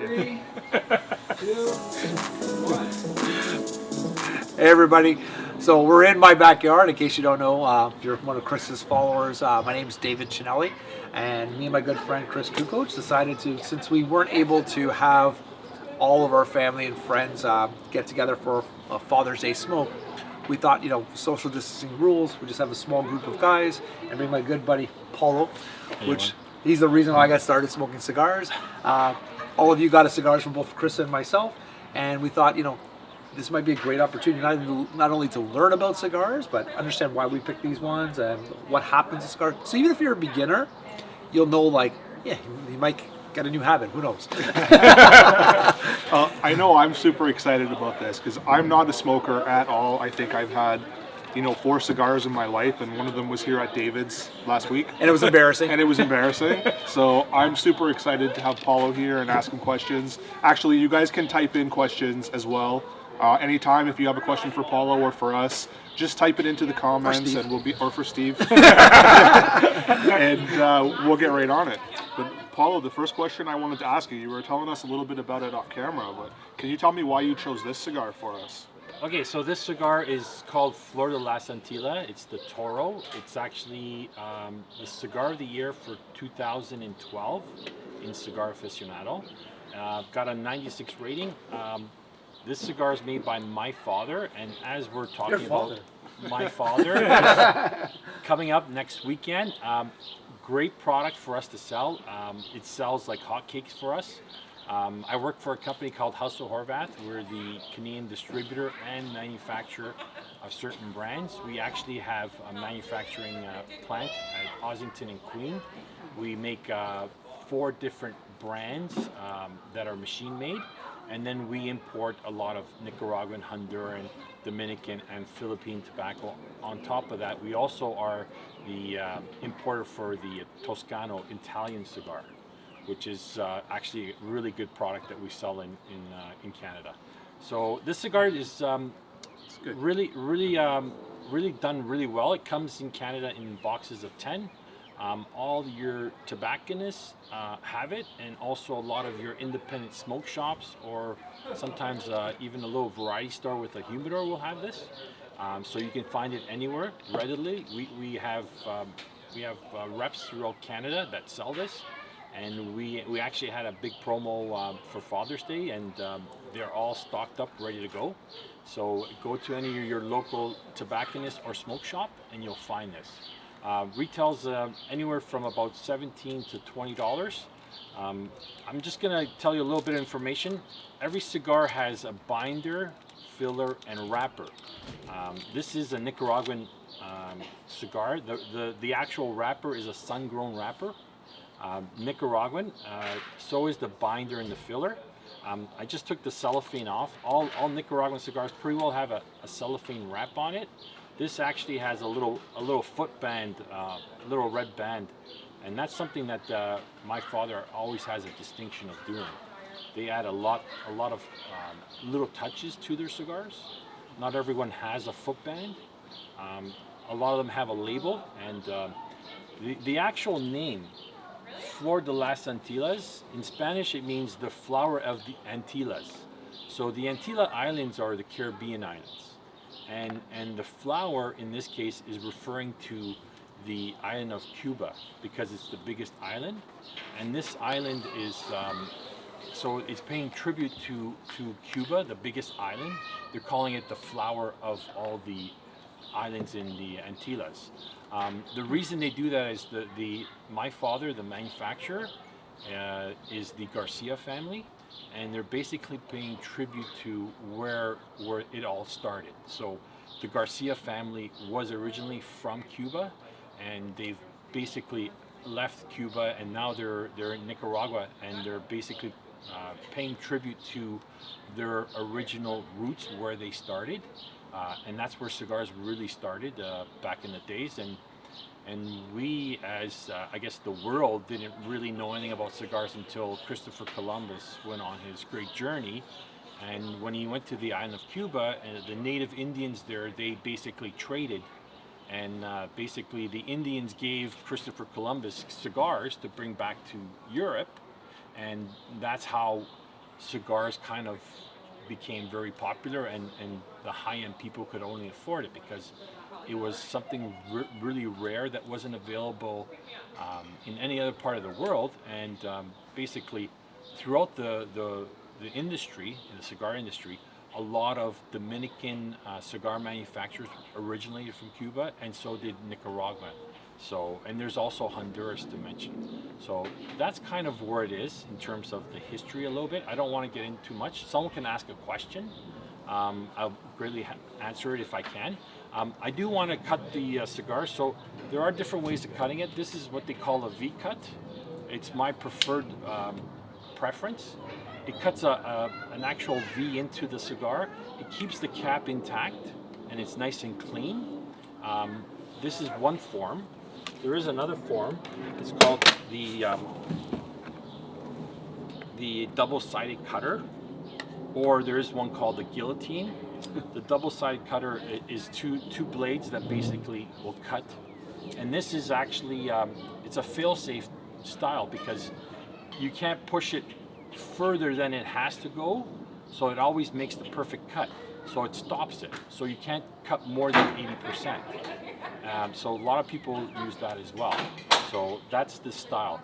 3, 2, 1. Hey everybody, so we're in my backyard. In case you don't know, if you're one of Chris's followers, my name is David Cinelli, and me and my good friend Chris Kukoc decided to, since we weren't able to have all of our family and friends get together for a Father's Day smoke, we thought, social distancing rules, we just have a small group of guys and bring my good buddy Paulo, which he's the reason why I got started smoking cigars. All of you got a cigars from both Chris and myself, and we thought, this might be a great opportunity not only to learn about cigars, but understand why we pick these ones and what happens to cigars. So even if you're a beginner, you'll know, you might get a new habit. Who knows? I know I'm super excited about this because I'm not a smoker at all. I think I've had, 4 cigars in my life, and one of them was here at David's last week. And it was embarrassing. So I'm super excited to have Paulo here and ask him questions. Actually, you guys can type in questions as well. Anytime, if you have a question for Paulo or for us, just type it into the comments, and or for Steve, and we'll get right on it. But Paulo, the first question I wanted to ask you, you were telling us a little bit about it off camera, but can you tell me why you chose this cigar for us? Okay, so this cigar is called Flor de la Santilla. It's the Toro. It's actually the cigar of the year for 2012 in Cigar Aficionado. Got a 96 rating. This cigar is made by my father, and as we're talking about my father, coming up next weekend, great product for us to sell. It sells like hotcakes for us. I work for a company called House of Horvath. We're the Canadian distributor and manufacturer of certain brands. We actually have a manufacturing plant at Ossington and Queen. We make 4 different brands that are machine made, and then we import a lot of Nicaraguan, Honduran, Dominican, and Philippine tobacco. On top of that, we also are the importer for the Toscano Italian cigar, which is actually a really good product that we sell in Canada. So this cigar is really done really well. It comes in Canada in boxes of 10. All your tobacconists have it, and also a lot of your independent smoke shops, or sometimes even a little variety store with a humidor will have this. So you can find it anywhere readily. We have reps throughout Canada that sell this, and we actually had a big promo for Father's Day, and they're all stocked up, ready to go. So go to any of your local tobacconist or smoke shop, and you'll find this. Retails anywhere from about $17 to $20. I'm just going to tell you a little bit of information. Every cigar has a binder, filler, and wrapper. This is a Nicaraguan cigar. The actual wrapper is a sun-grown wrapper. Nicaraguan. So is the binder and the filler. I just took the cellophane off. All Nicaraguan cigars pretty well have a cellophane wrap on it. This actually has a little foot band, little red band, and that's something that my father always has a distinction of doing. They add a lot of little touches to their cigars. Not everyone has a foot band. A lot of them have a label, and the actual name, Flor de las Antillas, in Spanish it means the flower of the Antillas. So the Antilla Islands are the Caribbean islands. And the flower in this case is referring to the island of Cuba, because it's the biggest island, and this island is so it's paying tribute to Cuba, the biggest island. They're calling it the flower of all the islands in the Antillas. The reason they do that is my father, the manufacturer, is the Garcia family, and they're basically paying tribute to where it all started. So the Garcia family was originally from Cuba, and they've basically left Cuba, and now they're in Nicaragua, and they're basically paying tribute to their original roots, where they started, and that's where cigars really started back in the days. And we, as I guess the world, didn't really know anything about cigars until Christopher Columbus went on his great journey. And when he went to the island of Cuba, the native Indians there, they basically traded. And basically the Indians gave Christopher Columbus cigars to bring back to Europe. And that's how cigars kind of became very popular, and the high-end people could only afford it because it was something really rare that wasn't available in any other part of the world. And basically, throughout the industry, the cigar industry, a lot of Dominican cigar manufacturers originated from Cuba, and so did Nicaragua. So, and there's also Honduras to mention. So that's kind of where it is in terms of the history a little bit. I don't want to get into too much. Someone can ask a question. I'll greatly answer it if I can. I do want to cut the cigar, so there are different ways of cutting it. This is what they call a V-cut. It's my preferred preference. It cuts an actual V into the cigar. It keeps the cap intact, and it's nice and clean. This is one form. There is another form. It's called the double-sided cutter, or there is one called the guillotine. The double-sided cutter is two blades that basically will cut, and this is actually it's a fail-safe style because you can't push it further than it has to go, so it always makes the perfect cut. So it stops it. So you can't cut more than 80%. So a lot of people use that as well. So that's the style.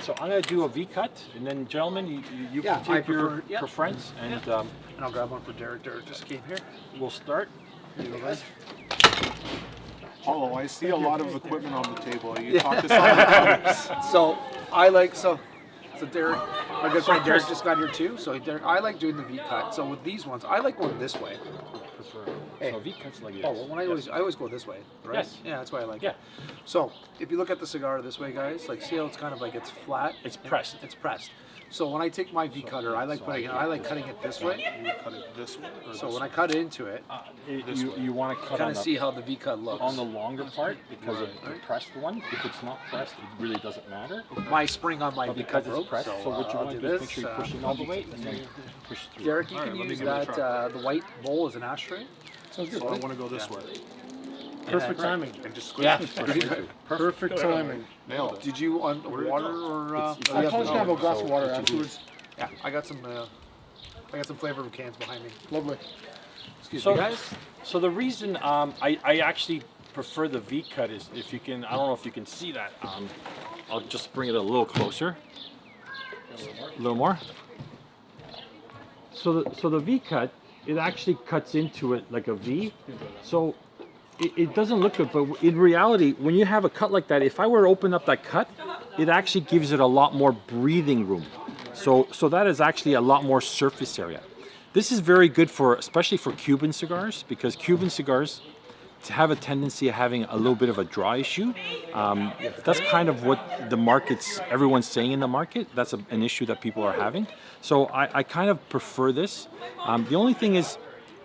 So I'm going to do a V-cut, and then gentlemen, you can take your preference, and And I'll grab one for Derek. Derek just came here. we'll start. Here you go, guys. Paulo, I see a lot of equipment on the table. You talk to some of the cutters. So I like so Derek, my good friend Derek just got here too. So Derek, I like doing the V cut. So with these ones, I like going this way. Hey. So V-cuts like this. Oh, well, when I always go this way, right? Yes. Yeah, that's why I like Yeah. it. So if you look at the cigar this way, guys, like see how it's kind of like it's flat. It's pressed. It's pressed. So when I take my V cutter, I like cutting it this way. You cut it this way. Or So this when I way? cut into it, You want to cut kind on of the, see how the V cut looks. on the longer part because of the pressed one. If it's not pressed, it really doesn't matter. My spring on my But V because cut it's rope. pressed, so what you I'll want to do do is make sure this, you're pushing all the way and then push through. Derek, you All can right, let me use give it a that try. the white bowl as an ashtray. Sounds good. So I want to go this way. Perfect timing. And just squeeze Yeah. it. Perfect timing. Nailed it. Did you want water or? It's- oh, I yeah, probably should have a glass of water afterwards. yeah, I got some flavor cans behind me. Lovely. Excuse So- me, guys. So the reason I actually prefer the V cut is if you can, I don't know if you can see that. I'll just bring it a little closer. A little more. So the V cut, it actually cuts into it like a V. So it doesn't look good, but in reality, when you have a cut like that, if I were to open up that cut, it actually gives it a lot more breathing room. So that is actually a lot more surface area. This is very good for, especially for Cuban cigars, because Cuban cigars have a tendency of having a little bit of a draw issue. That's kind of what everyone's saying in the market. That's an issue that people are having. So I kind of prefer this. The only thing is,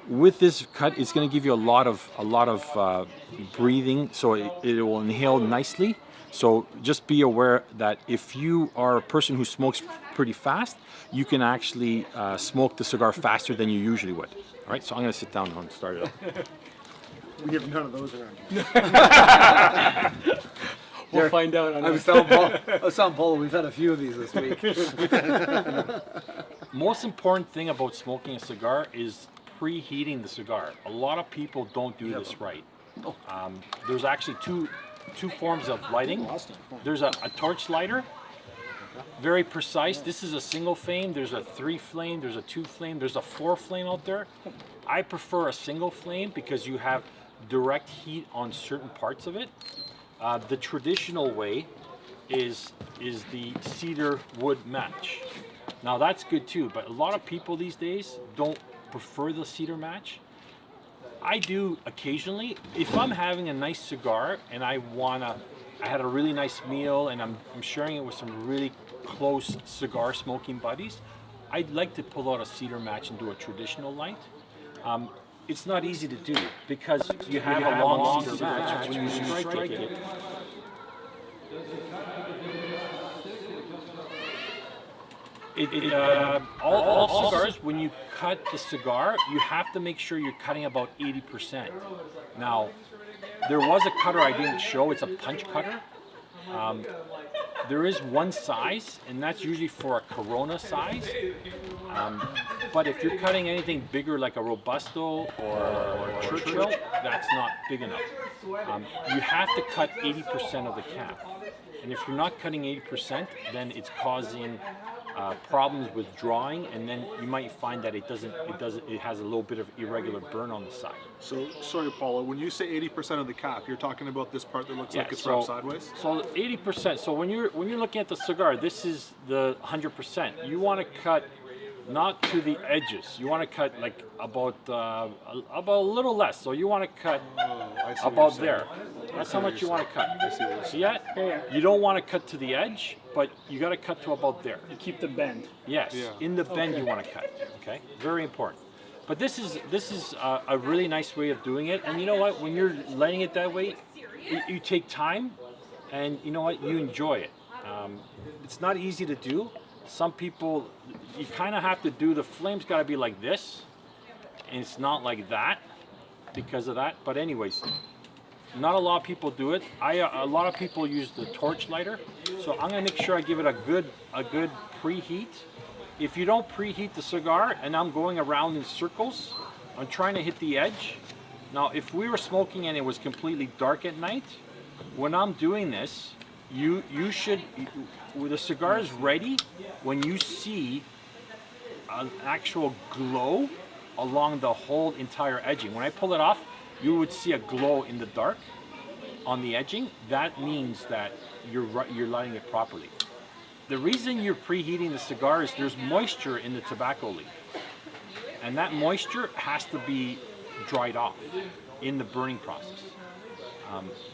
with this cut, it's going to give you a lot of breathing, so it will inhale nicely. So just be aware that if you are a person who smokes pretty fast, you can actually smoke the cigar faster than you usually would. All right, so I'm going to sit down and start it up. We have none of those around here. We'll find out. I was telling Paul, we've had a few of these this week. Most important thing about smoking a cigar is preheating the cigar. A lot of people don't do this right. There's actually two forms of lighting. There's a torch lighter, very precise. This is a single flame. There's a 3 flame. There's a 2 flame. There's a 4 flame out there. I prefer a single flame because you have direct heat on certain parts of it. The traditional way is the cedar wood match. Now that's good too, but a lot of people these days don't prefer the cedar match. I do occasionally. If I'm having a nice cigar and I had a really nice meal and I'm sharing it with some really close cigar smoking buddies, I'd like to pull out a cedar match and do a traditional light. It's not easy to do because you have a long cedar match. When you strike it, all cigars, when you cut the cigar, you have to make sure you're cutting about 80%. Now, there was a cutter I didn't show. It's a punch cutter. There is one size, and that's usually for a Corona size. But if you're cutting anything bigger like a Robusto or Churchill, that's not big enough. You have to cut 80% of the cap. And if you're not cutting 80%, then it's causing problems with drawing, and then you might find that it has a little bit of irregular burn on the side. So, sorry, Paula, when you say 80% of the cap, you're talking about this part that looks like it's so, wrapped sideways? So 80%. So when you're looking at the cigar, this is the 100%. You want to cut not to the edges. You want to cut like about a little less. So you want to cut I see what about you're there. saying. That's how much you want to cut. I see what you're See that? Yeah. You don't want to cut to the edge, but you got to cut to about there. You keep the bend. Yes, Yeah. in the bend Okay. you want to cut. Okay, very important. But this is a really nice way of doing it. And you know what? When you're letting it that way, you take time, and you know what? You enjoy it. It's not easy to do. Some people, you kind of have to do. The flame's got to be like this, and it's not like that because of that. But anyways, not a lot of people do it. A lot of people use the torch lighter, so I'm gonna make sure I give it a good preheat. If you don't preheat the cigar, and I'm going around in circles, I'm trying to hit the edge. Now, if we were smoking and it was completely dark at night, when I'm doing this, you should, when the cigar is ready, when you see an actual glow along the whole entire edging. When I pull it off, you would see a glow in the dark on the edging. That means that you're lighting it properly. The reason you're preheating the cigar is there's moisture in the tobacco leaf, and that moisture has to be dried off in the burning process.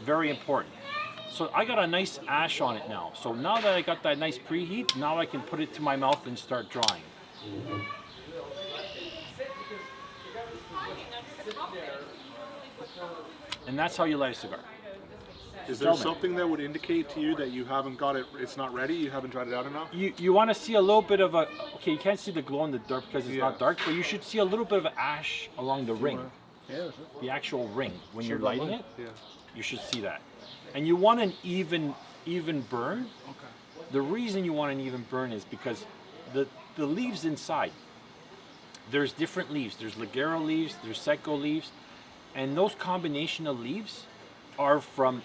Very important. So I got a nice ash on it now. So now that I got that nice preheat, now I can put it to my mouth and start drawing. And that's how you light a cigar. Is there something that would indicate to you that you haven't got it, it's not ready, you haven't dried it out enough? You want to see a little bit of a, okay, you can't see the glow in the dark because it's Yeah. not dark, but you should see a little bit of ash along the ring, Yeah, the actual ring. When you're Sure, lighting it, Yeah. you should see that. And you want an even burn. Okay. The reason you want an even burn is because the leaves inside, there's different leaves. There's Ligero leaves, there's Seco leaves, and those combination of leaves are from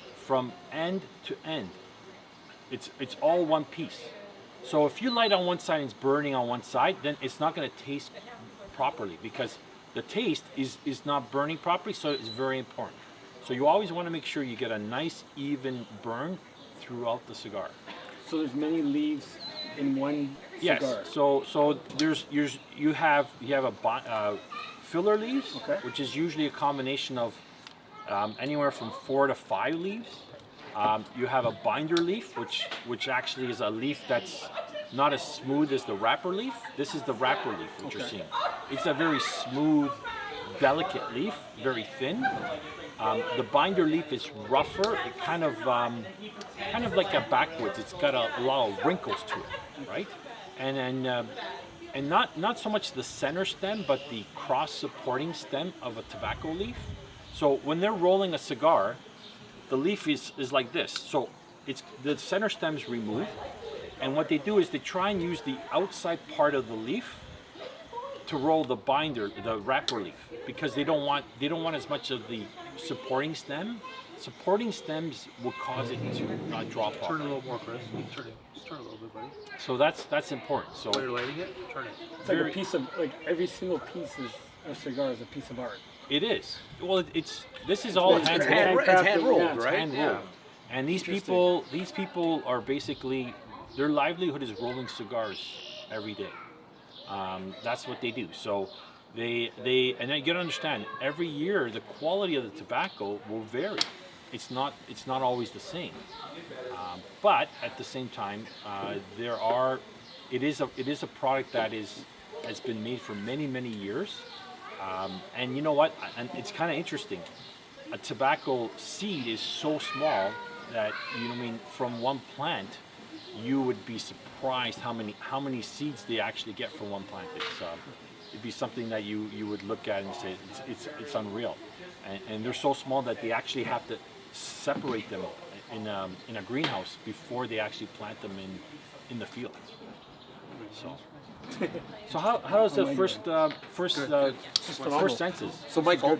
end to end. It's all one piece. So if you light on one side and it's burning on one side, then it's not going to taste properly because the taste is not burning properly, so it's very important. So you always want to make sure you get a nice even burn throughout the cigar. So there's many leaves in one Yes. cigar. So you have filler leaves, Okay. which is usually a combination of anywhere from 4 to 5 leaves. You have a binder leaf, which actually is a leaf that's not as smooth as the wrapper leaf. This is the wrapper leaf, which you're seeing. It's a very smooth, delicate leaf, very thin. The binder leaf is rougher, it kind of like a backwoods. It's got a lot of wrinkles to it, right? And not so much the center stem, but the cross-supporting stem of a tobacco leaf. So when they're rolling a cigar, the leaf is like this. So the center stem's removed, and what they do is they try and use the outside part of the leaf to roll the binder, the wrapper leaf, because they don't want as much of the supporting stem. Supporting stems will cause it to not drop off. Turn it a little more, Chris. Just turn it a little bit, buddy. So that's important. So While you're lighting it, turn it. It's like very- a piece of, like every single piece of a cigar is a piece of art. it is. Well, this is all It's hand hand- rolled. It's hand rolled, Yeah, it's right? Hand rolled. And these people are basically, their livelihood is rolling cigars every day. That's what they do. So they and you gotta understand, every year the quality of the tobacco will vary. It's not always the same. But at the same time, it is a product that has been made for many years. And you know what? And it's kind of interesting. A tobacco seed is so small that, you know what I mean, from one plant, you would be surprised how many seeds they actually get from one plant. It'd be something that you would look at and say it's unreal. And they're so small that they actually have to separate them in a greenhouse before they actually plant them in the field. So how's the first census? So Michael,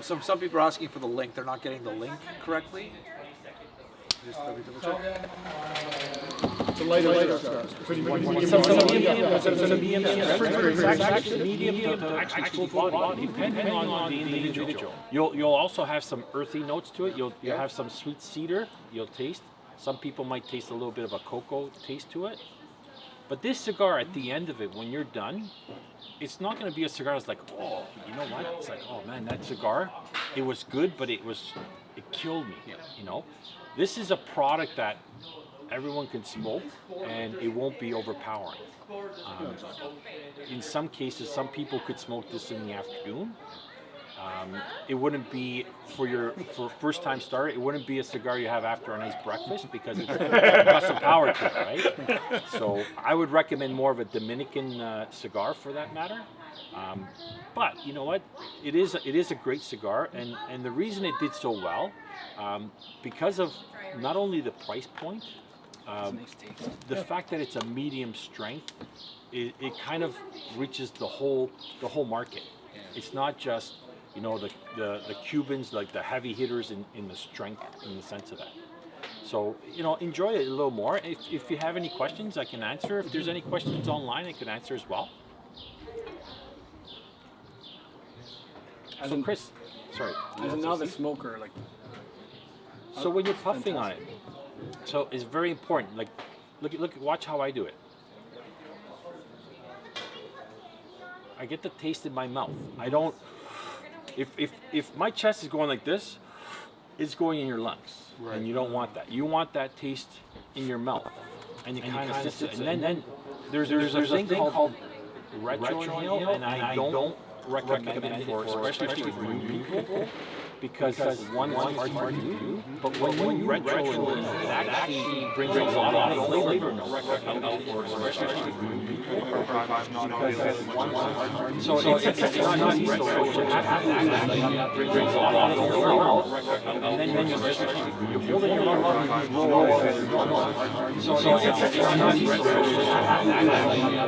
some people are asking for the link. They're not getting the link correctly. Just let me double check. It's a lighter cigar. Pretty medium. Depending on the individual. You'll also have some earthy notes to it. You'll have some sweet cedar. You'll taste. Some people might taste a little bit of a cocoa taste to it. But this cigar, at the end of it, when you're done, it's not going to be a cigar that's like, oh, you know what? It's like, oh man, that cigar, it was good, but it killed me. You know, this is a product that everyone can smoke, and it won't be overpowering. In some cases, some people could smoke this in the afternoon. It wouldn't be for first time starter. It wouldn't be a cigar you have after a nice breakfast because it's got some power to it, right? So I would recommend more of a Dominican cigar for that matter. But you know what? It is a great cigar, and the reason it did so well, because of not only the price point, the fact that it's a medium strength, it kind of reaches the whole market. It's not just, you know, the Cubans, like the heavy hitters in the strength, in the sense of that. So, you know, enjoy it a little more. If you have any questions, I can answer. If there's any questions online, I can answer as well. So Chris, sorry. As a novice smoker, like. So when you're puffing on it, so it's very important. Like, watch how I do it. I get the taste in my mouth. I don't. If my chest is going like this, it's going in your lungs, and you don't want that. You want that taste in your mouth, and you kind of sits it. And then there's a thing called retro inhale, and I don't recommend it for, especially for new people, because one is hard to do. But when you retro inhale, it actually brings a lot of flavor notes out for, especially for new people. So it's not easy. So you have to bring a lot of flavor notes, and then you hold it in your mouth and roll it. So it's not easy.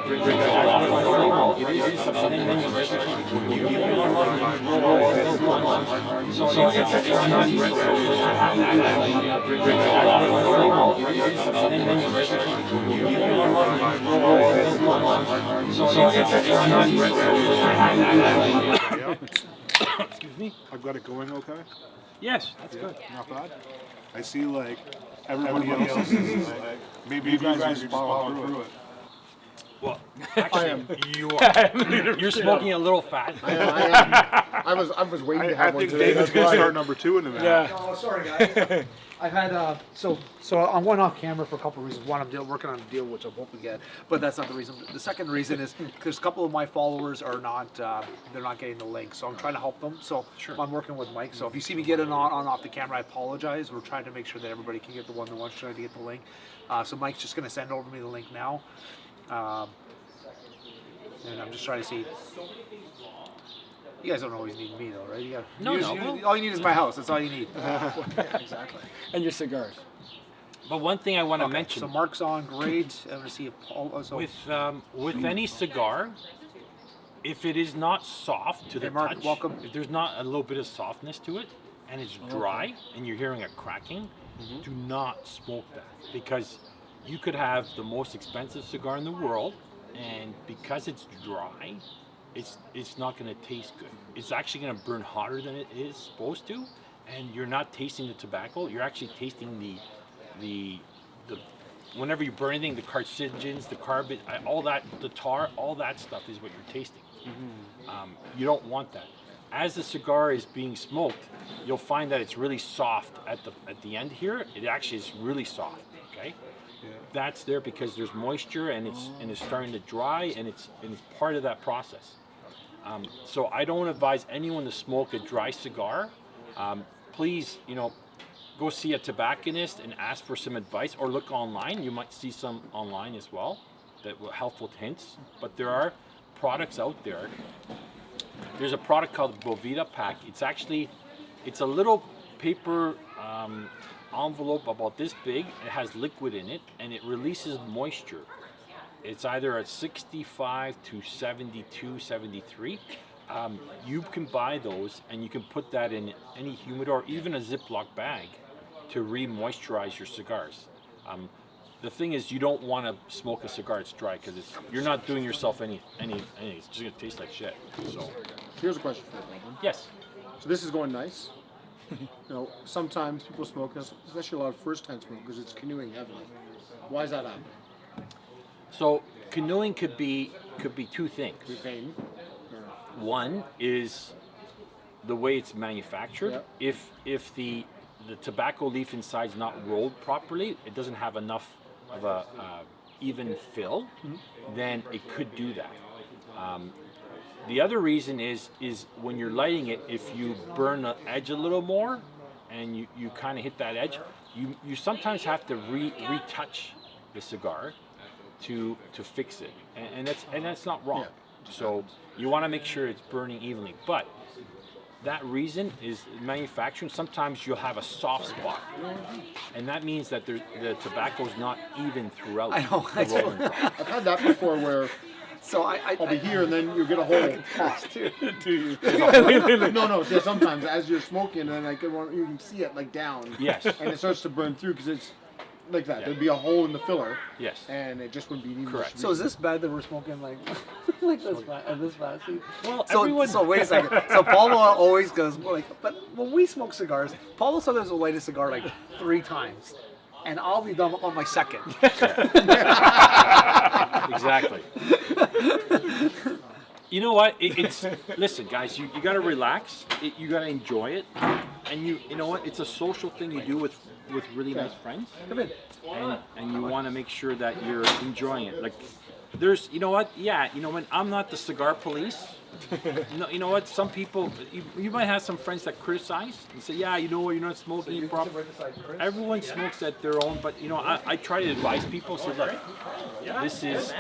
Bring a lot of flavor notes. It is something, and then you give it your love and roll it. So it's not easy. Bring a lot of flavor notes. It is something, and then you give it your love and roll it. So it's not easy. Excuse me? I've got it going okay? Yes, that's good. Not bad. I see like everybody else is like, maybe you guys just power through it. Well, actually, you're smoking a little fat. I am. I was waiting to I have one think today. David's going to start number 2 in a minute. Yeah. Oh, sorry guys. I've had so I'm going off camera for a couple of reasons. One, I'm working on a deal which I hope we get, but that's not the reason. The second reason is because a couple of my followers are not they're not getting the link, so I'm trying to help them. So I'm working with Mike. So if you see me get it on off the camera, I apologize. We're trying to make sure that everybody can get the one that wants to get the link. So Mike's just going to send over me the link now, and I'm just trying to see. You guys don't always need me though, right? You got all you need is my house. That's all you need. Exactly. And your cigars. But one thing I want to mention. So Mark's on, great. I'm gonna see if Paul. With any cigar, if it is not soft to the Mark, touch, welcome. if there's not a little bit of softness to it, and it's dry, and you're hearing a cracking, do not smoke that, because you could have the most expensive cigar in the world, and because it's dry, it's not going to taste good. It's actually going to burn hotter than it is supposed to, and you're not tasting the tobacco. You're actually tasting the whenever you burn anything, the carcinogens, the carbon, all that, the tar, all that stuff is what you're tasting. You don't want that. As the cigar is being smoked, you'll find that it's really soft at the end here. It actually is really soft. Okay. That's there because there's moisture and it's starting to dry, and it's part of that process. So I don't advise anyone to smoke a dry cigar. Please, go see a tobacconist and ask for some advice, or look online. You might see some online as well that will helpful hints. But there are products out there. There's a product called Bovita Pack. It's a little paper envelope about this big. It has liquid in it, and it releases moisture. It's either at 65 to 72, 73. You can buy those and you can put that in any humidor, even a Ziploc bag, to re-moisturize your cigars. The thing is, you don't want to smoke a cigar it's dry, because you're not doing yourself any. It's just gonna taste like shit. So Here's a question for you, Baldwin. yes. So this is going nice. Sometimes people smoke, especially a lot of first-time smokers, it's canoeing heavily. Why is that happening? So canoeing could be two things. Vein? One is the way it's manufactured. Yeah. If the tobacco leaf inside is not rolled properly, it doesn't have enough of a even fill, then it could do that. The other reason is when you're lighting it, if you burn the edge a little more and you kind of hit that edge, you sometimes have to retouch the cigar to fix it, and that's not wrong. Yeah. So you want to make sure it's burning evenly, but that reason is manufacturing. Sometimes you'll have a soft spot, and that means that the tobacco is not even throughout. I know. the rolling process. I've had that before where So I'll be here and then you get a hole. No, so sometimes as you're smoking and you can see it like down. Yes. And it starts to burn through because it's like that. Yeah. There'd be a hole in the filler. Yes. And it just wouldn't be even. Correct. So is this bad that we're smoking like this fast? Well, So, everyone. so wait a second. So Paulo always goes like, but when we smoke cigars, Paulo sometimes will light a cigar like 3 times, and I'll be done on my second. Exactly. You know what? It's listen, guys. You got to relax. You got to enjoy it, and you know what? It's a social thing you do with really nice friends. Come in. And you want to make sure that you're enjoying it. Like, there's, you know what? Yeah, you know when I'm not the cigar police. You know what? Some people, you might have some friends that criticize and say, yeah, you know what? You're not smoking it properly. Everyone smokes at their own, but you know, I try to advise people. Say, look, this is,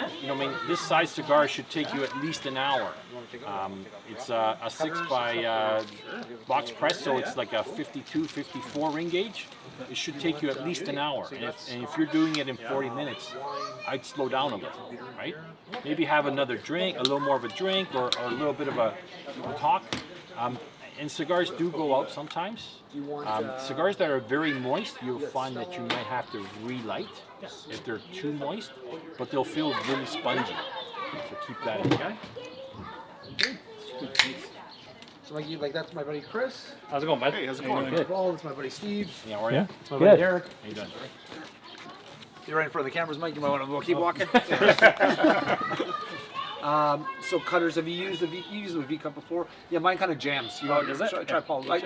this size cigar should take you at least an hour. It's a 6 by box press, so it's like a 52, 54 ring gauge. It should take you at least an hour, and if you're doing it in 40 minutes, I'd slow down a little, right? Maybe have another drink, a little more of a drink, or a little bit of a talk. And cigars do go out sometimes. Cigars that are very moist, you'll find that you might have to relight if they're too moist, but they'll feel really spongy. So keep that in mind. So like that's my buddy Chris. How's it going, bud? Hey, how's it going? Paul, that's my buddy Steve. Yeah, all right. That's my buddy Good. Derek. How you doing? You're right in front of the cameras, Mike. You might want to keep walking. So cutters, have you used the V cut before? Yeah, mine kind of jams. You does it? Try Paul. Like,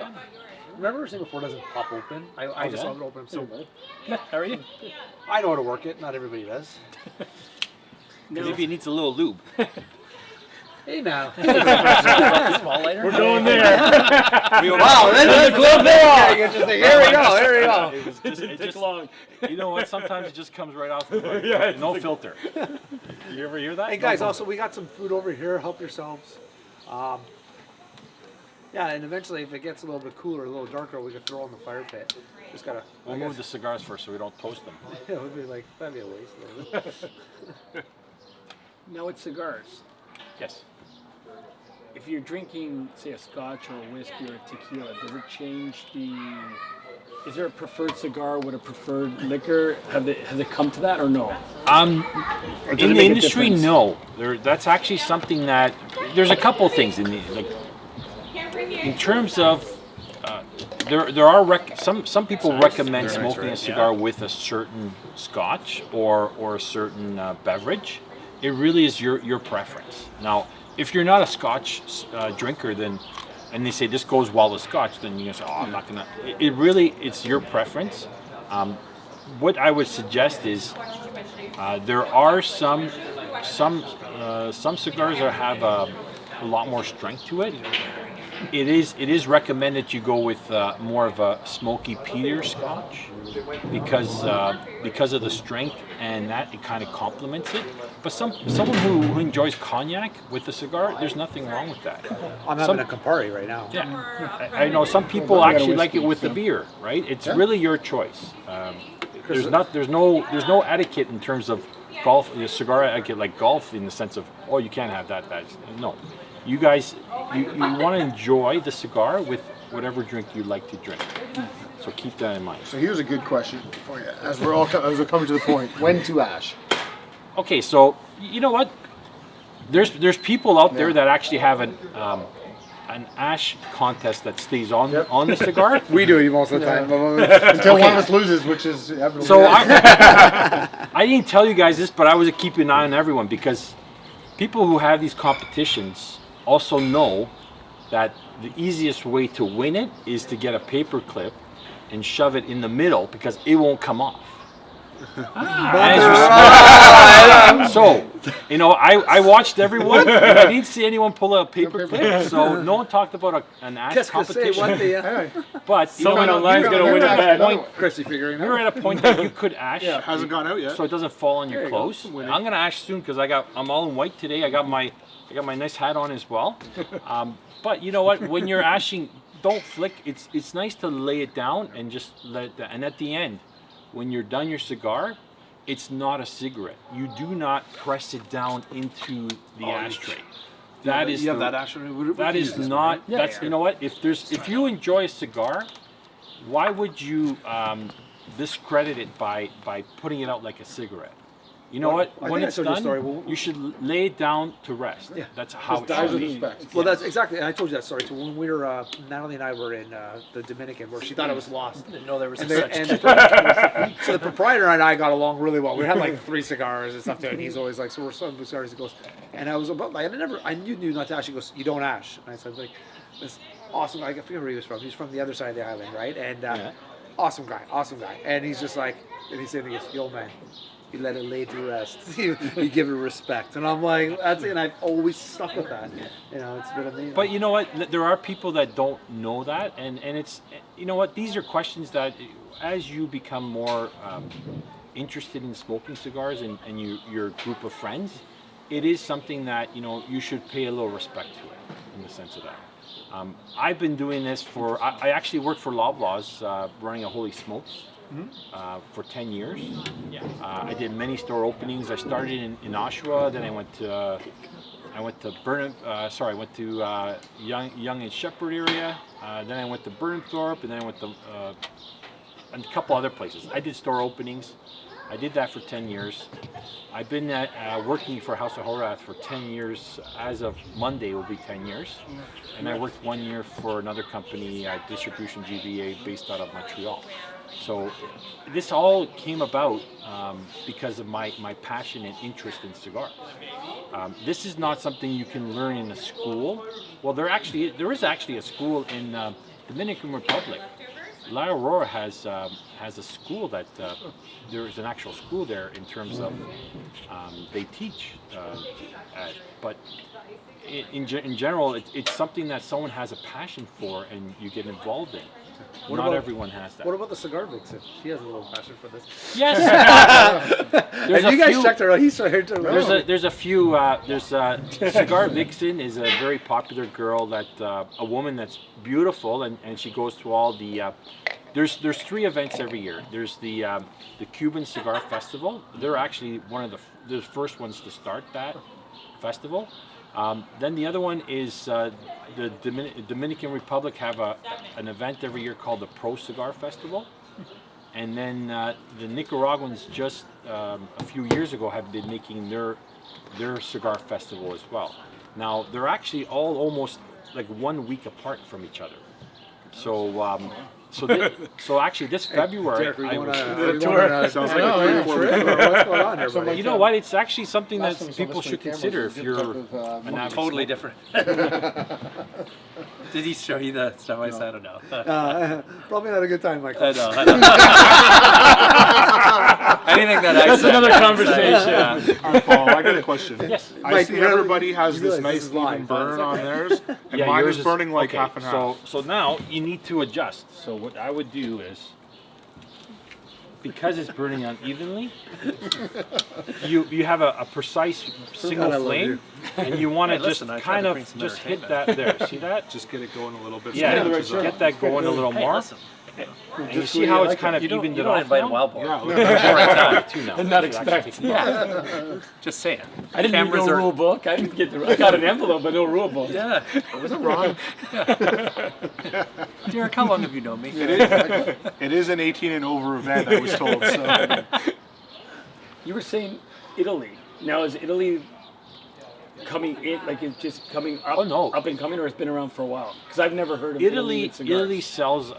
remember I was saying before, it doesn't pop open. I just yeah? love it open. So Yeah, how are you? I know how to work it. Not everybody does. Maybe it needs a little lube. Hey now. Small lighter? We're going there. Wow, this is close there. Here we go. It was just, Didn't take long. you know what? Sometimes it just comes right off the bike. No filter. You ever hear that? Hey No guys, filter. also we got some food over here. Help yourselves. Yeah, and eventually, if it gets a little bit cooler, a little darker, we can throw in the fire pit. Just gotta. We'll move the cigars first so we don't toast them. It would be like that'd be a waste. Now with cigars, Yes. if you're drinking, say, a scotch or a whiskey or a tequila, does it change the... Is there a preferred cigar with a preferred liquor? Has it come to that or no? Or does it In the make a industry, difference? no. That's actually something that there's a couple things in the in terms of there are some people recommend smoking a cigar with a certain scotch or a certain beverage. It really is your preference. Now, if you're not a scotch drinker, and they say this goes well with scotch, then you say, oh, I'm not gonna. It's your preference. What I would suggest is there are some cigars that have a lot more strength to it. It is recommended you go with more of a smoky peater scotch because of the strength, and that it kind of complements it. But someone who enjoys cognac with a cigar, there's nothing wrong with that. I'm having a Campari right now. Yeah, I know some people actually like it with the beer, right? It's really your choice. There's no etiquette in terms of golf, a cigar etiquette like golf in the sense of, oh, you can't have that. No, you guys, you want to enjoy the cigar with whatever drink you like to drink. So keep that in mind. So here's a good question for you, as we're coming to the point. When to ash? Okay, so you know what? There's people out there that actually have an ash contest that stays on the cigar. We do it most of the time. Until one of us loses, which is So I didn't tell you guys this, but I was keeping an eye on everyone because people who have these competitions also know that the easiest way to win it is to get a paper clip and shove it in the middle because it won't come off. So, you know, I watched everyone and I didn't see anyone pull a paper clip, so no one talked about an ash competition. But Someone online is going to win a bet. Chrissy figuring you're at a point that you could ash. Hasn't gone out yet. So it doesn't fall on your clothes. I'm gonna ash soon because I'm all in white today. I got my nice hat on as well. But you know what? When you're ashing, don't flick. It's nice to lay it down and just let it down. And at the end, when you're done your cigar, it's not a cigarette. You do not press it down into the ashtray. That is you have that ashtray. that is not. That's you know what? If you enjoy a cigar, why would you discredit it by putting it out like a cigarette? You know what? When it's done, you should lay it down to rest. Yeah. That's how it dies should with be. respect. Well, that's exactly. And I told you that story. So when we were, Natalie and I were in the Dominican, where she thought it was lost. Didn't know there was And, such. so the proprietor and I got along really well. We had like 3 cigars and stuff too, and he's always like, "So we're some cigars." He goes, and I was about like, I knew not to ash. He goes, "You don't ash." And I said, like, this awesome guy. I forget where he was from. He's from the other side of the island, right? And awesome guy. And he's just like, and he said, "Yo, man. You let it lay to rest. you give it respect." And I'm like, that's it. And I've always stuck with that. You know, it's been amazing. But you know what? There are people that don't know that, and it's you know what? These are questions that, as you become more interested in smoking cigars and your group of friends, it is something that you should pay a little respect to it in the sense of that. I've been doing this for. I actually worked for Loblaws, running a Holy Smokes. For 10 years. I did many store openings. I started in Oshawa, then I went to Burnham. I went to Young and Shepherd area. Then I went to Burnthorpe, and then I went to a couple other places. I did store openings. I did that for 10 years. I've been working for House of Horath for 10 years. As of Monday, will be 10 years. And I worked 1 year for another company, Distribution GVA, based out of Montreal. So this all came about because of my passion and interest in cigars. This is not something you can learn in a school. Well, there is actually a school in Dominican Republic. La Aurora has a school that there is an actual school there in terms of they teach, but in general it's something that someone has a passion for and you get involved in. Not everyone has that. What about the cigar vixen? She has a little passion for this. Yes. You guys checked her out. He's here too. There's a few. Cigar Vixen is a very popular girl that a woman that's beautiful and she goes to all the. There's 3 events every year. There's the Cuban Cigar Festival. They're actually one of the first ones to start that festival. Then the other one is the Dominican Republic have an event every year called the Pro Cigar Festival. And then the Nicaraguans just a few years ago have been making their cigar festival as well. Now they're actually all almost like 1 week apart from each other. So so actually this February I was, Sounds like a 3-4 What's going on here, buddy? you know what? It's actually something that people should consider if you're an avid Totally smoker. different. Did he show you the stuff? I don't know. Probably not a good time, Michael. I know. Anything that I That's said, another I said, conversation. yeah. All right, Paul, I got a question. Yes. I Mike, see you realize- everybody has you this realize nice this is even live, burn on theirs, and Yeah, mine yours is burning like okay, half and half. So now you need to adjust. So what I would do is because it's burning unevenly, you have a precise single flame, and you want to Hey, just listen, I tried kind to of bring some just hit entertainment. that there. See that? Just get it going a little bit. Yeah, so it right matches up. there. get that going a little Hey, more. listen, And you see how it's kind of you don't, evened you it don't off invite now? wild boar. Yeah, Too now. And not Should actually expect. take them off. Just saying. I didn't read Cameras no are- rule book. I didn't get the. I got an envelope, but no rule book. Yeah. Was it wrong? Derek, how long have you known me? it is an 18 and over event, I was told. So You were saying Italy. Now is Italy coming in? Like it's just coming up? Oh, no. Up and coming, or it's been around for a while? Because I've never heard of Italy cigars. sells.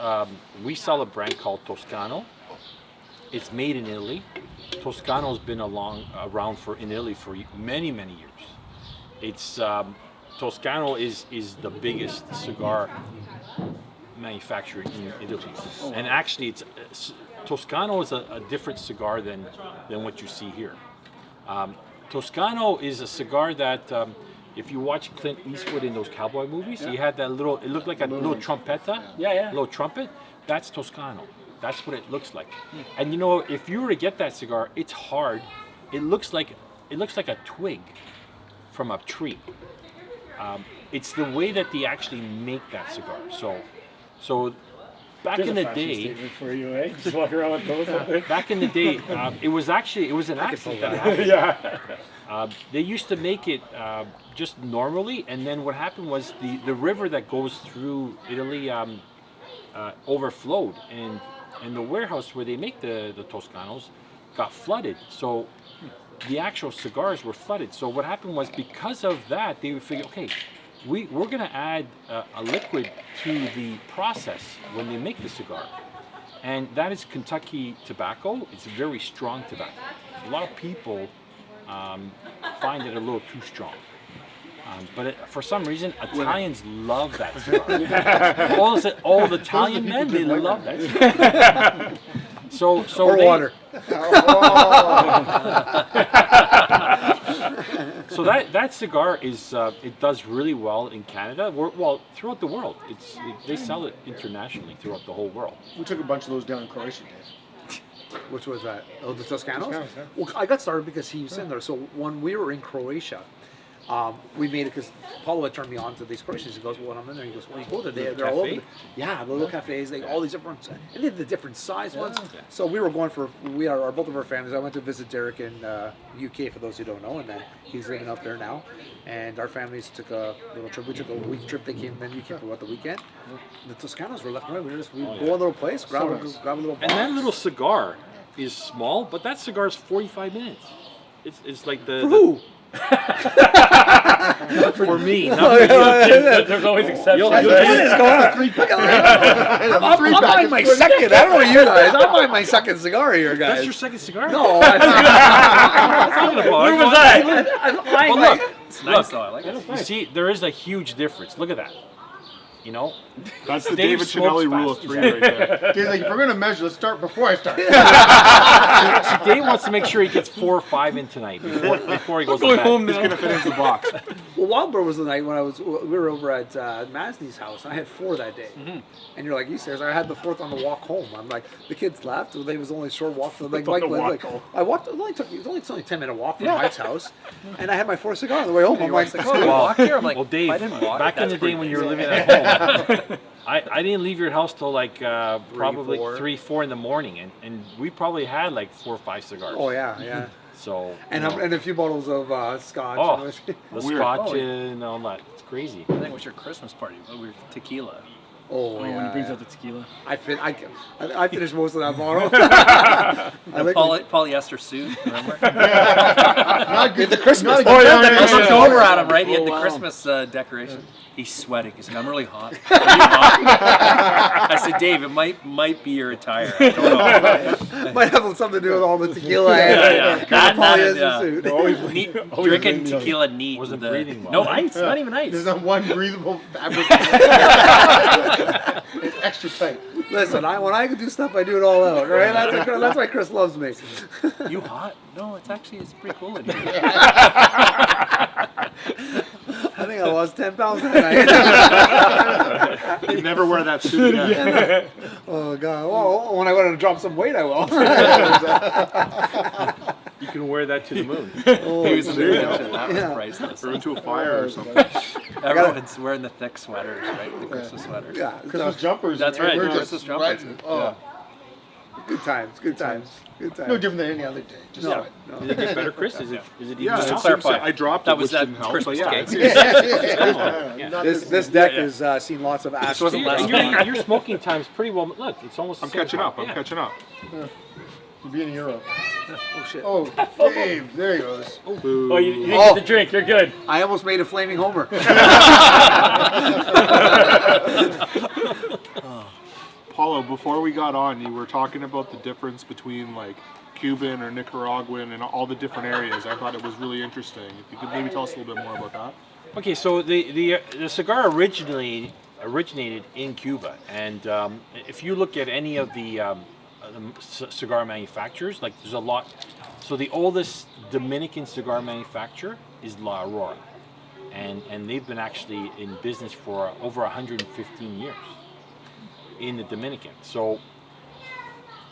We sell a brand called Toscano. It's made in Italy. Toscano's been around in Italy for many years. It's Toscano is the biggest cigar manufacturer in Italy, and actually Toscano is a different cigar than what you see here. Toscano is a cigar that if you watch Clint Eastwood in those cowboy movies, he had that little. It looked like a little trompetta. Yeah. Little trumpet. That's Toscano. That's what it looks like. And you know, if you were to get that cigar, it's hard. It looks like a twig from a tree. It's the way that they actually make that cigar. So back There's in a the fashion day, statement for you, eh? Just walk around with those up there. back in the day, it was an accident that happened. Yeah. They used to make it just normally, and then what happened was the river that goes through Italy overflowed, and the warehouse where they make the Toscanos got flooded. So the actual cigars were flooded. So what happened was, because of that, they would figure, okay, we're going to add a liquid to the process when they make the cigar. And that is Kentucky tobacco. It's very strong tobacco. A lot of people find it a little too strong. But for some reason, Italians love that cigar. all the Italian men, they love that cigar. So Or water. So that cigar is it does really well in Canada. Well, throughout the world. They sell it internationally throughout the whole world. We took a bunch of those down in Croatia, Dave. Which was that? Oh, the Toscanos? Toscanos, yeah. Well, I got started because he was in there. So when we were in Croatia, we made it because Paulo had turned me on to these Croatians. He goes, well, when I'm in there, he goes, well, you go there, they're all over. cafe? The little cafes, like all these different, and they had the different size ones. So we were going both of our families. I went to visit Derek in UK, for those who don't know, and then he's living out there now. And our families took a little trip. We took a week trip. They came for about the weekend. The Toscanos were left and right. We go to a little place, grab a little box. And that little cigar is small, but that cigar is 45 minutes. It's like For who? for me, not for you. There's always exceptions. You'll- What is going on? Look at I'm buying my second. I don't know you guys. I'm buying my second cigar here, guys. That's your second cigar? No. Where was I Well, look. It's nice though. I like it. You see, there is a huge difference. Look at that. You know, that's the Dave David smokes Cinelli rule of fast. 3 right there. Dave's like, if we're gonna measure, let's start before I start. see, Dave wants to make sure he gets 4 or 5 in tonight before he goes to bed. He's gonna finish the box. Well, Wildbird was the night when we were over at Masney's house. I had 4 that day, and you're like, you serious? I had the 4th on the walk home. I'm like, the kids left. It was only a short walk. Like, On the walk like home. I walked. It was only a 10-minute walk from Mike's house, and I had my 4th cigar on the way home. I'm like, Oh, you walk here? I'm like, Well, Dave, I didn't walk. back in That's the day pretty when nice. you were living at home, I didn't leave your house till like probably 4. 3, 4 in the morning, and we probably had like 4 or 5 cigars. oh yeah. So And you know, and a few bottles of scotch. Oh. and the Weird. scotch and all that. It's crazy. I think it was your Christmas party. We were tequila. Oh, When yeah. he brings out the tequila. I finished most of that bottle. I like Polyester suit, remember? Not good. the Christmas. Not a good I looked over at him, right? He had Oh, the wow. Christmas decoration. He's sweating. He's like, I'm really hot. Are you hot? I said, Dave, it might be your attire. I don't know. Might have something to do with all the tequila and the Not- polyester yeah. suit. Neat, Always drinking been- tequila neat. Wasn't with breathing well. No ice, not even There's ice. not one breathable fabric. It's extra tight. Listen, when I do stuff, I do it all out, right? That's why Chris loves me. You hot? No, it's pretty cool in here. I think I lost 10 pounds tonight. You never wear that suit again. Oh God! Well, when I want to drop some weight, I will. You can wear that to the moon. He was in the picture. That was Yeah. priceless. Or into a fire or something. Everyone's wearing the thick sweaters, right? The Christmas sweaters. Yeah, Christmas jumpers. That's and right, we're Christmas just jumpers. riding. Oh, good times. Good times. Good times. no different than any other day. Just No, fine. no. Did it get better, Chris? Is it even Yeah, now? it seems clarify. like I dropped That it, was which that didn't help. Christmas But yeah, cake. Yeah. Not This deck Yeah. has seen lots of ash. wasn't last And your smoking time's pretty well. Look, it's almost. I'm the same catching time. up. I'm Yeah. catching up. You'd be in Europe. Oh shit! Oh, Dave, there he goes. Oh, you didn't Oh. get the drink. You're good. I almost made a flaming homer. Paulo, before we got on, you were talking about the difference between like Cuban or Nicaraguan and all the different areas. I thought it was really interesting. If you could maybe tell us a little bit more about that. Okay, so the cigar originated in Cuba, and if you look at any of the cigar manufacturers, like there's a lot. So the oldest Dominican cigar manufacturer is La Aurora, and they've been actually in business for over 115 years in the Dominican. So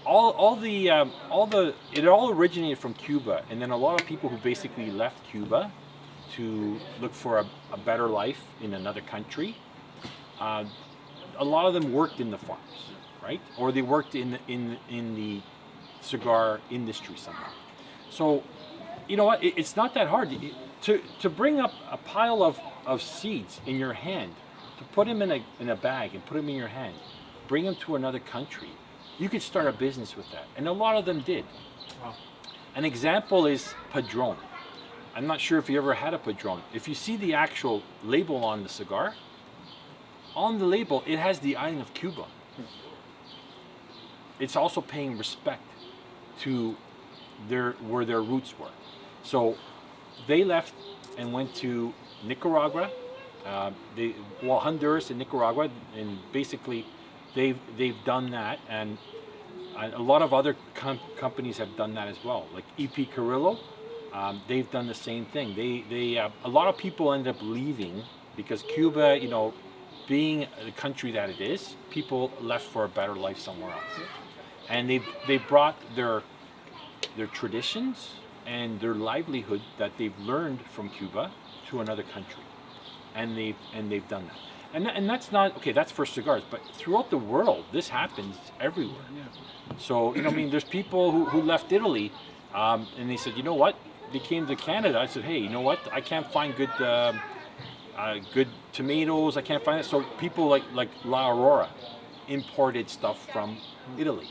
it all originated from Cuba, and then a lot of people who basically left Cuba to look for a better life in another country. A lot of them worked in the farms, right? Or they worked in the cigar industry somehow. So, you know what? It's not that hard to bring up a pile of seeds in your hand, to put them in a bag and put them in your hand, bring them to another country. You could start a business with that, and a lot of them did. Wow. An example is Padron. I'm not sure if you ever had a Padron. If you see the actual label on the cigar, on the label it has the island of Cuba. It's also paying respect to where their roots were. So they left and went to Nicaragua, Honduras and Nicaragua, and basically they've done that, and a lot of other companies have done that as well. Like EP Carrillo, they've done the same thing. A lot of people end up leaving because Cuba, you know, being the country that it is, people left for a better life somewhere else, and they brought their traditions and their livelihood that they've learned from Cuba to another country, and they've done that. And that's not okay. That's for cigars, but throughout the world, this happens everywhere. So you know, I mean, there's people who left Italy, and they said, you know what? They came to Canada. I said, hey, you know what? I can't find good tomatoes. I can't find it. So people like La Aurora imported stuff from Italy.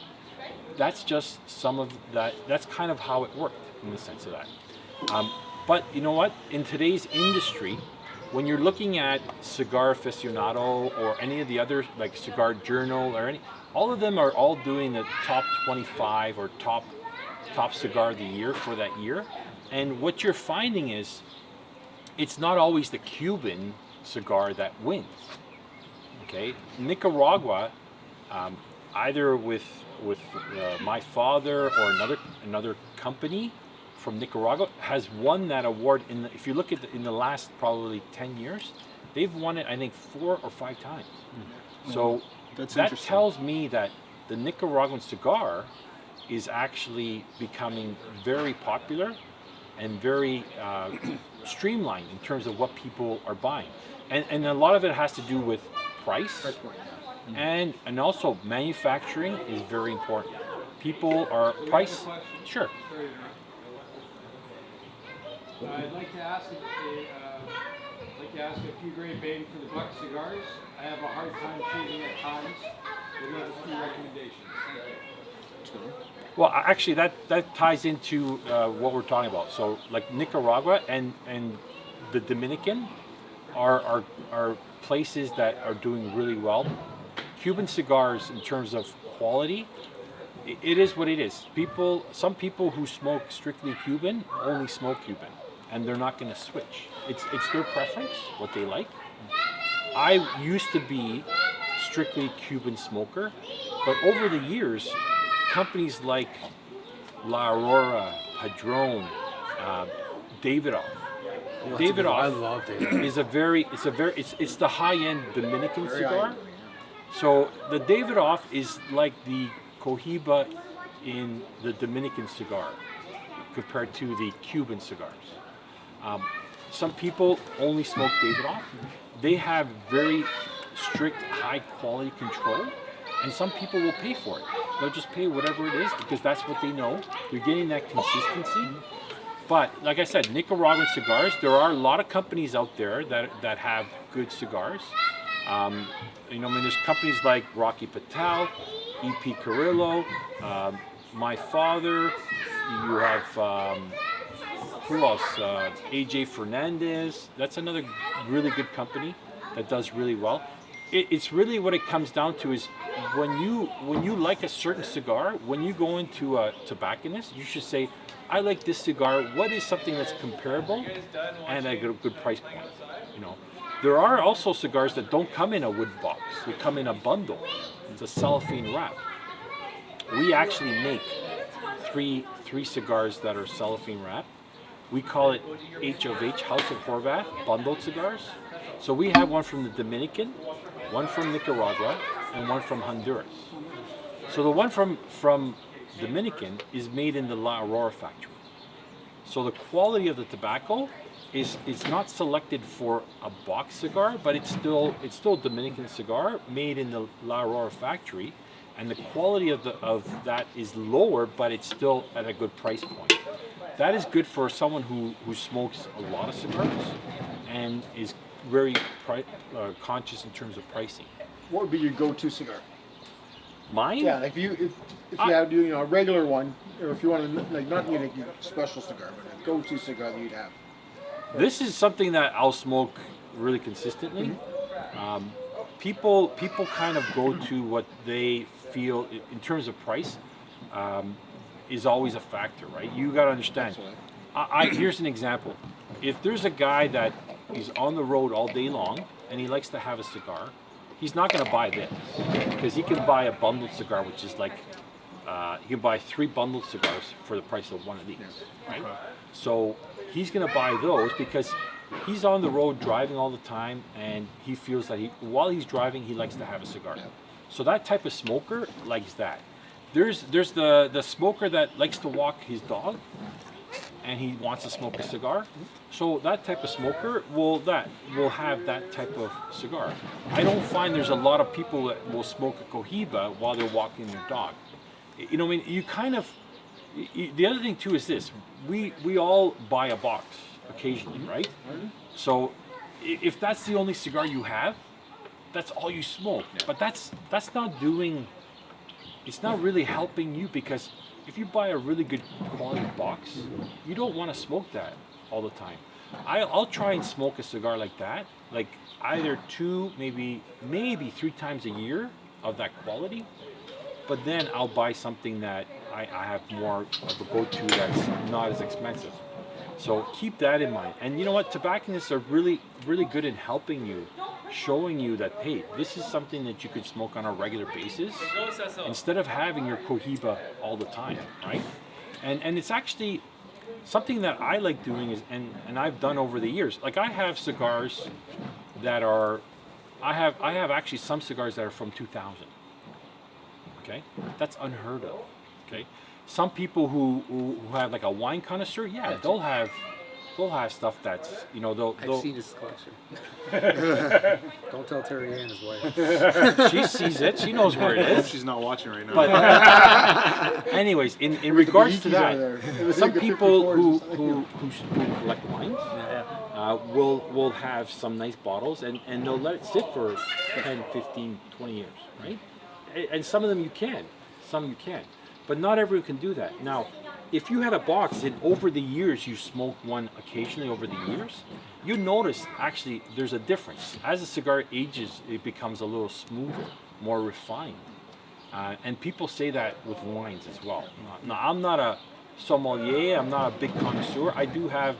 That's just some of that. That's kind of how it worked in the sense of that. But you know what? In today's industry, when you're looking at Cigar Aficionado or any of the other, like Cigar Journal or all of them are all doing the top 25 or top cigar of the year for that year. And what you're finding is it's not always the Cuban cigar that wins. Okay, Nicaragua, either with my father or another company from Nicaragua has won that award. If you look at in the last probably 10 years, they've won it I think 4 or 5 times. So That's that interesting. tells me that the Nicaraguan cigar is actually becoming very popular and very streamlined in terms of what people are buying, and a lot of it has to do with price. And also manufacturing is very important. People are price. Sure. I'd like to ask a few great bang for the buck cigars. I have a hard time choosing at times. What are the 3 recommendations? Thank you. Well, actually, that ties into what we're talking about. So, like Nicaragua and the Dominican are places that are doing really well. Cuban cigars, in terms of quality, it is what it is. Some people who smoke strictly Cuban only smoke Cuban, and they're not going to switch. It's their preference, what they like. I used to be strictly Cuban smoker, but over the years, companies like La Aurora, Padron, Davidoff, David I Off love David. it's the high-end Dominican Very cigar. high. So the David Off is like the Cohiba in the Dominican cigar compared to the Cuban cigars. Some people only smoke David Off. They have very strict high quality control, and some people will pay for it. They'll just pay whatever it is because that's what they know. You're getting that consistency. But like I said, Nicaraguan cigars, there are a lot of companies out there that have good cigars. I mean, there's companies like Rocky Patel, E.P. Carrillo, my father. You have who else? A.J. Fernandez. That's another really good company that does really well. It's really what it comes down to is when you like a certain cigar, when you go into a tobacconist, you should say, I like this cigar. What is something that's comparable and at a good price point? There are also cigars that don't come in a wood box. They come in a bundle. It's a cellophane wrap. We actually make three cigars that are cellophane wrapped. We call it HOH, House of Horvath, bundled cigars. So we have one from the Dominican, one from Nicaragua, and one from Honduras. So the one from Dominican is made in the La Aurora factory. So the quality of the tobacco is not selected for a box cigar, but it's still a Dominican cigar made in the La Aurora factory, and the quality of that is lower, but it's still at a good price point. That is good for someone who smokes a lot of cigars and is very conscious in terms of pricing. What would be your go-to cigar? Mine? Yeah, if you had to do a regular one, or if you want to not need a special cigar, but a go-to cigar that you'd have. This is something that I'll smoke really consistently. People kind of go to what they feel in terms of price is always a factor, right? You got to understand. Here's an example. If there's a guy that is on the road all day long and he likes to have a cigar, he's not going to buy this because he can buy a bundled cigar, which is like he can buy 3 bundled cigars for the price of one of these, right? So he's going to buy those because he's on the road driving all the time, and he feels that while he's driving, he likes to have a cigar. So that type of smoker likes that. There's the smoker that likes to walk his dog, and he wants to smoke a cigar. So that type of smoker will have that type of cigar. I don't find there's a lot of people that will smoke a Cohiba while they're walking their dog. I mean, you kind of. The other thing too is this: we all buy a box occasionally, right? So if that's the only cigar you have, that's all you smoke. But that's not doing. It's not really helping you, because if you buy a really good quality box, you don't want to smoke that all the time. I'll try and smoke a cigar like that, like either 2, maybe 3 times a year of that quality. But then I'll buy something that I have more of a go-to that's not as expensive. So keep that in mind. And you know what? Tobacconists are really, really good in helping you, showing you that, hey, this is something that you could smoke on a regular basis instead of having your Cohiba all the time, right? And it's actually something that I like doing is, and I've done over the years. Like I have cigars that are, I have actually some cigars that are from 2000. Okay, that's unheard of. Okay, some people who have like a wine connoisseur, yeah, they'll have stuff that's they'll I've seen his collection. Don't tell Terry Ann his wife. she sees it, she knows where it I hope is. she's not watching right now. But anyways, in regards to that, some people who collect wines will have some nice bottles and they'll let it sit for 10, 15, 20 years, right? And some of them you can, but not everyone can do that. Now, if you had a box and over the years you smoke one occasionally over the years, you notice actually there's a difference. As a cigar ages, it becomes a little smoother, more refined. And people say that with wines as well. Now, I'm not a sommelier, I'm not a big connoisseur. I do have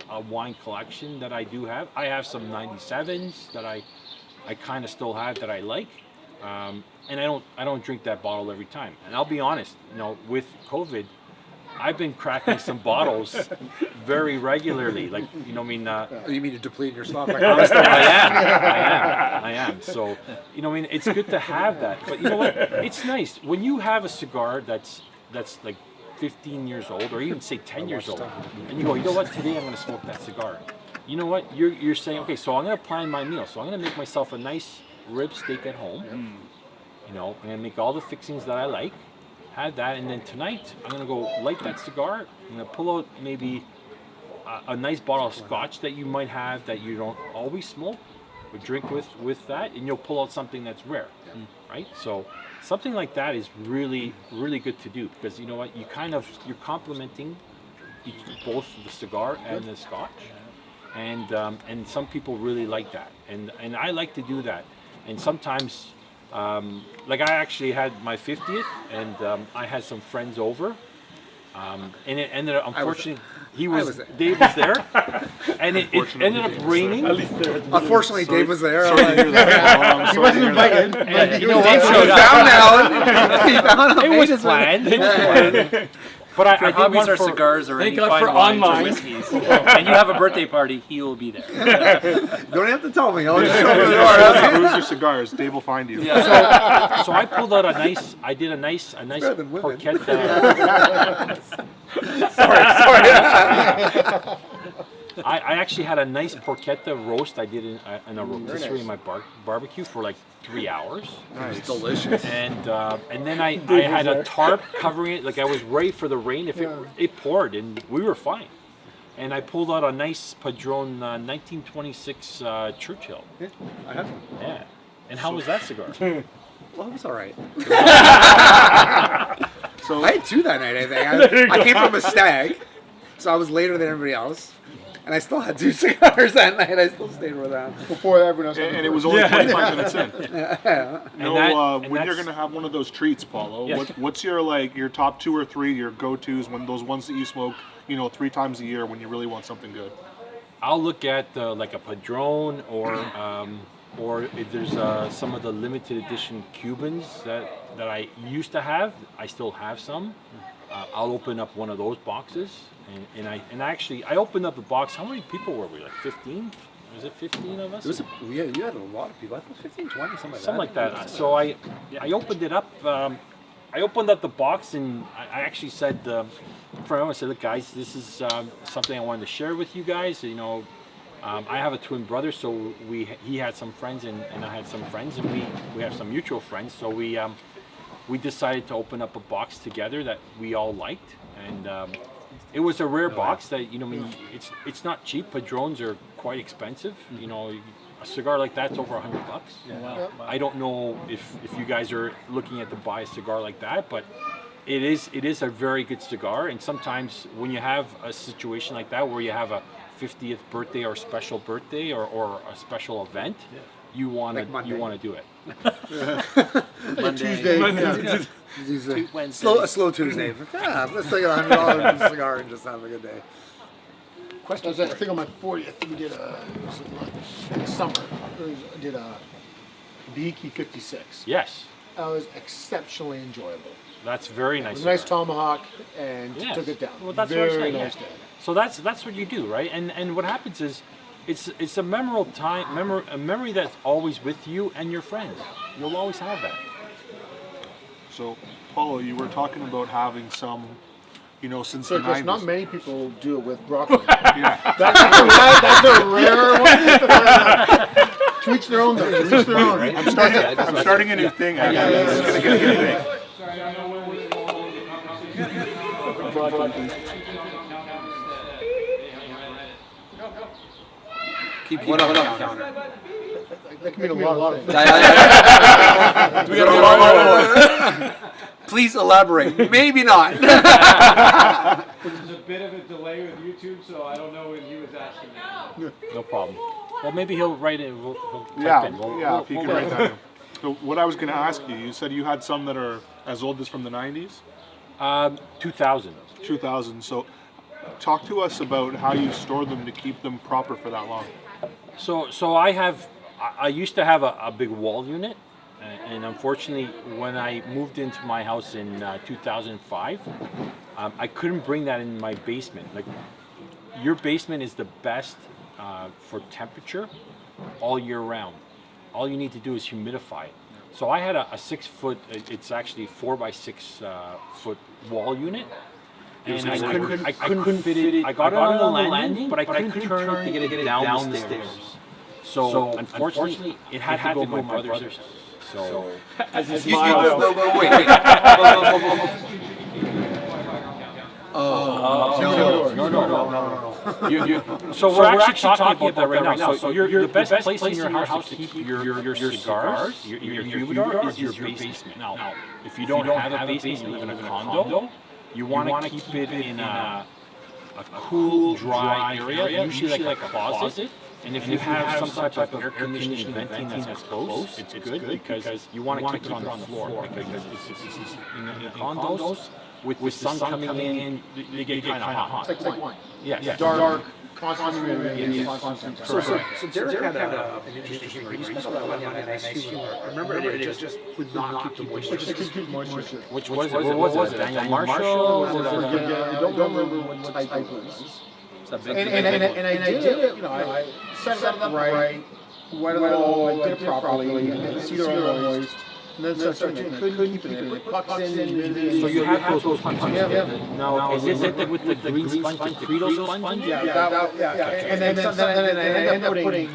a wine collection that I do have. I have some 97s that I kind of still have that I like. And I don't drink that bottle every time. And I'll be honest, with COVID, I've been cracking some bottles very regularly. Like, you know, I mean, You mean to deplete your stock? honestly, I am. So, you know, I mean, it's good to have that. But you know what? It's nice when you have a cigar that's like 15 years old, or even say 10 years old, and you go, you know what? Today I'm going to smoke that cigar. You know what? You're saying, okay, so I'm going to plan my meal. So I'm going to make myself a nice rib steak at home. You know, I'm going to make all the fixings that I like. Have that, and then tonight I'm going to go light that cigar. I'm going to pull out maybe a nice bottle of scotch that you might have that you don't always smoke, or drink with that, and you'll pull out something that's rare, right? So something like that is really good to do, because you know what, you're complementing both the cigar and the scotch, and some people really like that, and I like to do that, and sometimes. Like I actually had my 50th, and I had some friends over, and it ended up, unfortunately, Dave was there, and it ended up raining. Unfortunately, Dave was there. He wasn't invited. And, you know Dave what? showed up. He found It was planned. It was planned. But I Your did hobbies one are for cigars or Thank any God fine for wines or online. whiskeys, and you have a birthday party, he will be there. Don't have to tell me. I'll just show you the door. Lose your cigars. Dave will find you. So I pulled out a nice better than women. porchetta. Sorry. I actually had a nice porchetta roast I did in a rotisserie in my barbecue for like 3 hours. It's delicious. And then I had a tarp covering it, like I was ready for the rain. If it poured, and we were fine. And I pulled out a nice Padron 1926 Churchill. Yeah, I have one. Yeah. And how was that cigar? Well, it was all right. So I had two that night, I think. I came from a stag, so I was later than everybody else. And I still had 2 cigars that night. I still stayed with them. Before everyone else. and it was only 25 minutes in. And When you're that's- gonna have one of those treats, Paulo, Yes. what's your your top 2 or 3, your go-tos, when those ones that you smoke, 3 times a year when you really want something good? I'll look at like a Padron, or if there's some of the limited edition Cubans that I used to have. I still have some. I'll open up one of those boxes, and I actually opened up the box. How many people were we? Like 15? Was it 15 of us? You had a lot of people. I thought 15, 20, Something like that. So I opened it up. I opened up the box, and I actually said, I said, look, guys, this is something I wanted to share with you guys. I have a twin brother, so he had some friends, and I had some friends, and we have some mutual friends. So we decided to open up a box together that we all liked, and it was a rare box that it's not cheap. Padrones are quite expensive. A cigar like that's over $100. Wow. I don't know if you guys are looking at to buy a cigar like that, but it is a very good cigar. And sometimes when you have a situation like that where you have a 50th birthday or special birthday or a special event, you want to do it. Tuesday. A slow Tuesday. Let's take a $100 cigar and just have a good day. I think on my 40th we did in the summer. I did a Beaky 56. Yes, That was exceptionally enjoyable. that's very It nice. was a nice cigar. tomahawk and Yes. took it down. Well, that's what I'm Very saying. nice Yeah. day. So that's what you do, right? And what happens is, it's a memorable time, a memory that's always with you and your friends. You'll always have that. So, Paulo, you were talking about having some, since So, the Chris, 90s. not many people do it with broccoli. Yeah. That's a rare one. To each their own, though. To each their own. I'm starting a new thing. Actually. It's gonna get big. Sorry, I don't know when we Keep what up, counter. That can mean a lot of things. We got Please elaborate. Maybe not. There's a bit of a delay with YouTube, so I don't know when he was asking that. No problem. Well, maybe he'll write it. He'll type Yeah, in. if you can write that down. So, what I was going to ask you, you said you had some that are as old as from the 90s? 2000. 2000. So, talk to us about how you store them to keep them proper for that long. So I used to have a big wall unit, and unfortunately, when I moved into my house in 2005, I couldn't bring that in my basement. Like your basement is the best for temperature all year round. All you need to do is humidify it. So I had a 6 foot, it's actually 4 by 6 foot wall unit. And I couldn't fit it. I got it on the landing, but I couldn't turn it to get it down the stairs. So unfortunately, it had to go my brother's. So As a You- smile. wait. No. So we're actually talking about that right now. So the best place in your house to keep your cigars, your humidor, is your basement. Now, if you don't have a basement, you live in a condo, you want to keep it in a cool, dry area, usually like a closet. And if you have some type of air conditioning venting that's close, it's good because you want to keep it on the floor because it's in the condos with the sun coming in, they get kind of hot. It's like wine. Yes. Dark, constantly. So Derek had an interesting reason. He spent a lot of money on nice humidor. Remember, it just would not keep the moisture. Which was it? What was it? Daniel Marshall? I don't remember what type it was. And I did it, I set it up right, wet it all, I did it properly, and then cedar moist. And then started doing it. Couldn't keep it. It pucks in. So you have those sponges. Yeah. Now, is it with the green sponge, the Credo sponge? Yeah. And then I end up putting,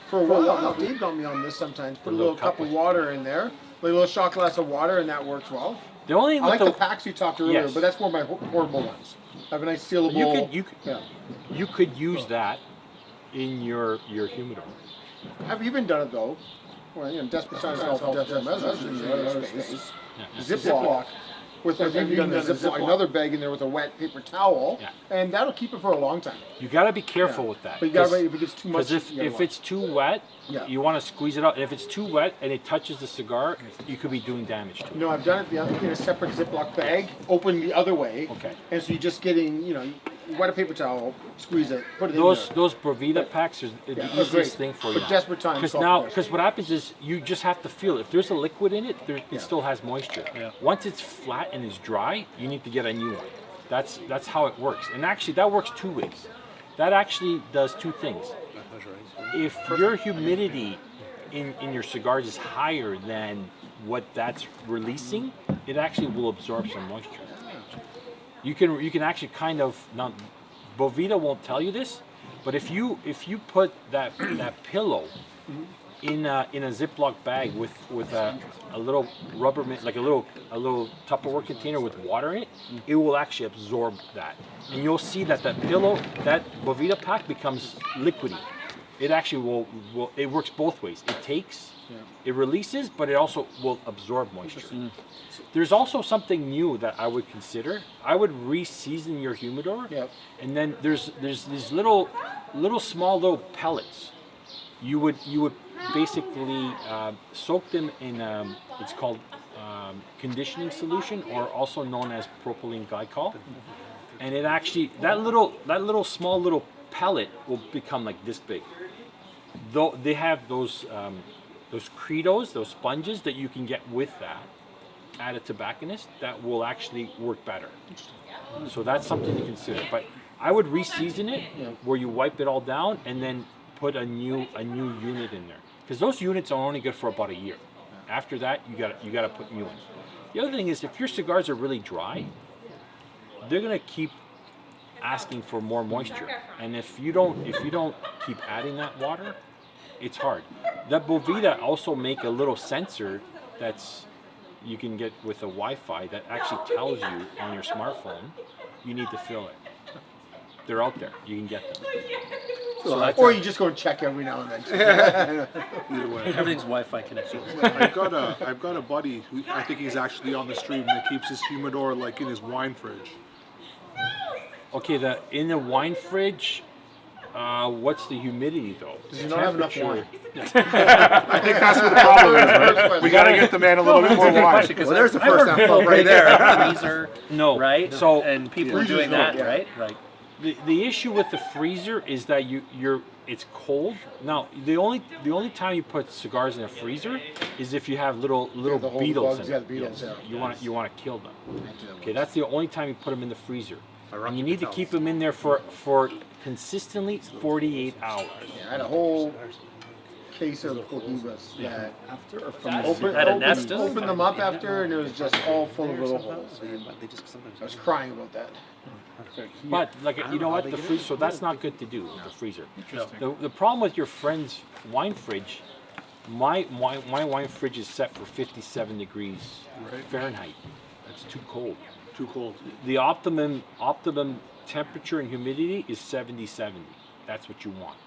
for a while, Dave got me on this sometimes, put a little cup of water in there, like a little shot glass of water, and that works well. The only I like the packs you talked earlier, but that's more my portable ones. I have a nice sealable. You could use that in your humidor. I've even done it though. Well, desperate times call for desperate measures in the other space. Ziploc. I've even done a Ziploc, another bag in there with a wet paper towel, and that'll keep it for a long time. You got to be careful with that. But you gotta, if it gets too much, because if it's too wet, you want to squeeze it out. And if it's too wet and it touches the cigar, you could be doing damage to it. No, I've done it in a separate Ziploc bag, open the other way. Okay. And so you're just getting, wet a paper towel, squeeze it, put it in Those there. Brovita packs are the easiest thing for you. But desperate times. Because what happens is you just have to feel it. If there's a liquid in it, it still has moisture. Once it's flat and is dry, you need to get a new one. That's how it works. And actually, that works 2 ways. That actually does 2 things. If your humidity in your cigars is higher than what that's releasing, it actually will absorb some moisture. You can actually kind of now, Bovita won't tell you this, but if you put that pillow in a Ziploc bag with a little rubber like a little Tupperware container with water in it, it will actually absorb that, and you'll see that pillow, that Bovita pack becomes liquidy. It actually will it works both ways. It takes, it releases, but it also will absorb moisture. There's also something new that I would consider. I would re-season your humidor, and then there's these little small pellets. You would basically soak them in it's called conditioning solution, or also known as propylene glycol, and it actually that little small pellet will become like this big. Though they have those Credos, those sponges that you can get with that at a tobacconist that will actually work better. So that's something to consider. But I would re-season it where you wipe it all down and then put a new unit in there, because those units are only good for about a year. After that, you got to put new ones. The other thing is, if your cigars are really dry, they're gonna keep asking for more moisture, and if you don't keep adding that water, it's hard. That Bovita also make a little sensor that's you can get with a Wi-Fi that actually tells you on your smartphone you need to fill it. They're out there. You can get them. Or you just go and check every now and then. Everything's Wi-Fi connected. I've got a buddy who I think he's actually on the stream that keeps his humidor like in his wine fridge. Okay, in the wine fridge, what's the humidity though? Does he not have enough wine? I think that's what the problem is, right? We gotta get the man a little bit more wine. Well, there's the first example right there. Freezer, no, right? So and people are doing that, right? Right. The issue with the freezer is that it's cold. Now the only time you put cigars in a freezer is if you have little beetles in it. You want to kill them. Okay, that's the only time you put them in the freezer. And you need to keep them in there for consistently 48 hours. Yeah, I had a whole case of Cohibas that After or from Had a nest in it? opened them up after, and it was just all full of little holes. And I was crying about that. But like you know what, the freezer. So that's not good to do. The freezer. The problem with your friend's wine fridge, my wine fridge is set for 57 degrees Fahrenheit. That's too cold. Too cold. The optimum temperature and humidity is 70-70. That's what you want.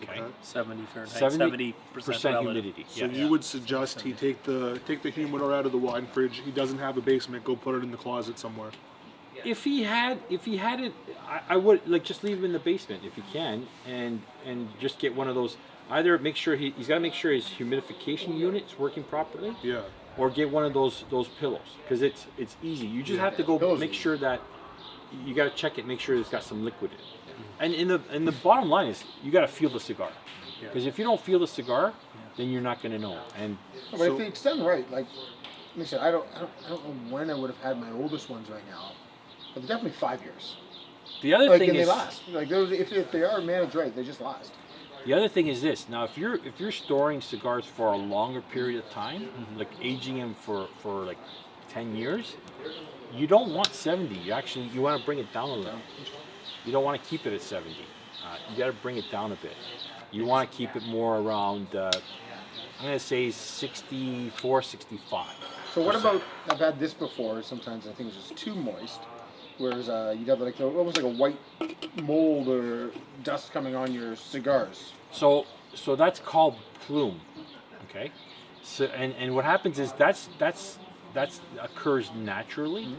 Okay. 70 Fahrenheit, 70% 70% relative. humidity. So Yeah. you would suggest he take the humidor out of the wine fridge. He doesn't have a basement. Go put it in the closet somewhere. If he had it, I would like just leave him in the basement if he can, and just get one of those. Either make sure he's got to make sure his humidification unit's working properly, Yeah. or get one of those pillows, because it's easy. You just have to go pillows make are sure that you got to check it, make sure it's got some liquid in it. And the bottom line is you got to feel the cigar, because if you don't feel the cigar, then you're not going to know. And But if it's done right, like I said, I don't know when I would have had my oldest ones right now, but they're definitely 5 years. the other Like, thing and they is last. Like those, if they are managed right, they just last. the other thing is this. Now, if you're storing cigars for a longer period of time, like aging them for like 10 years, you don't want 70. You want to bring it down a little. You don't want to keep it at 70. You got to bring it down a bit. You want to keep it more around, I'm going to say 64, 65. So what about? I've had this before. Sometimes I think it's just too moist. Whereas you'd have like almost like a white mold or dust coming on your cigars. So that's called plume, okay? So and what happens is that's occurs naturally.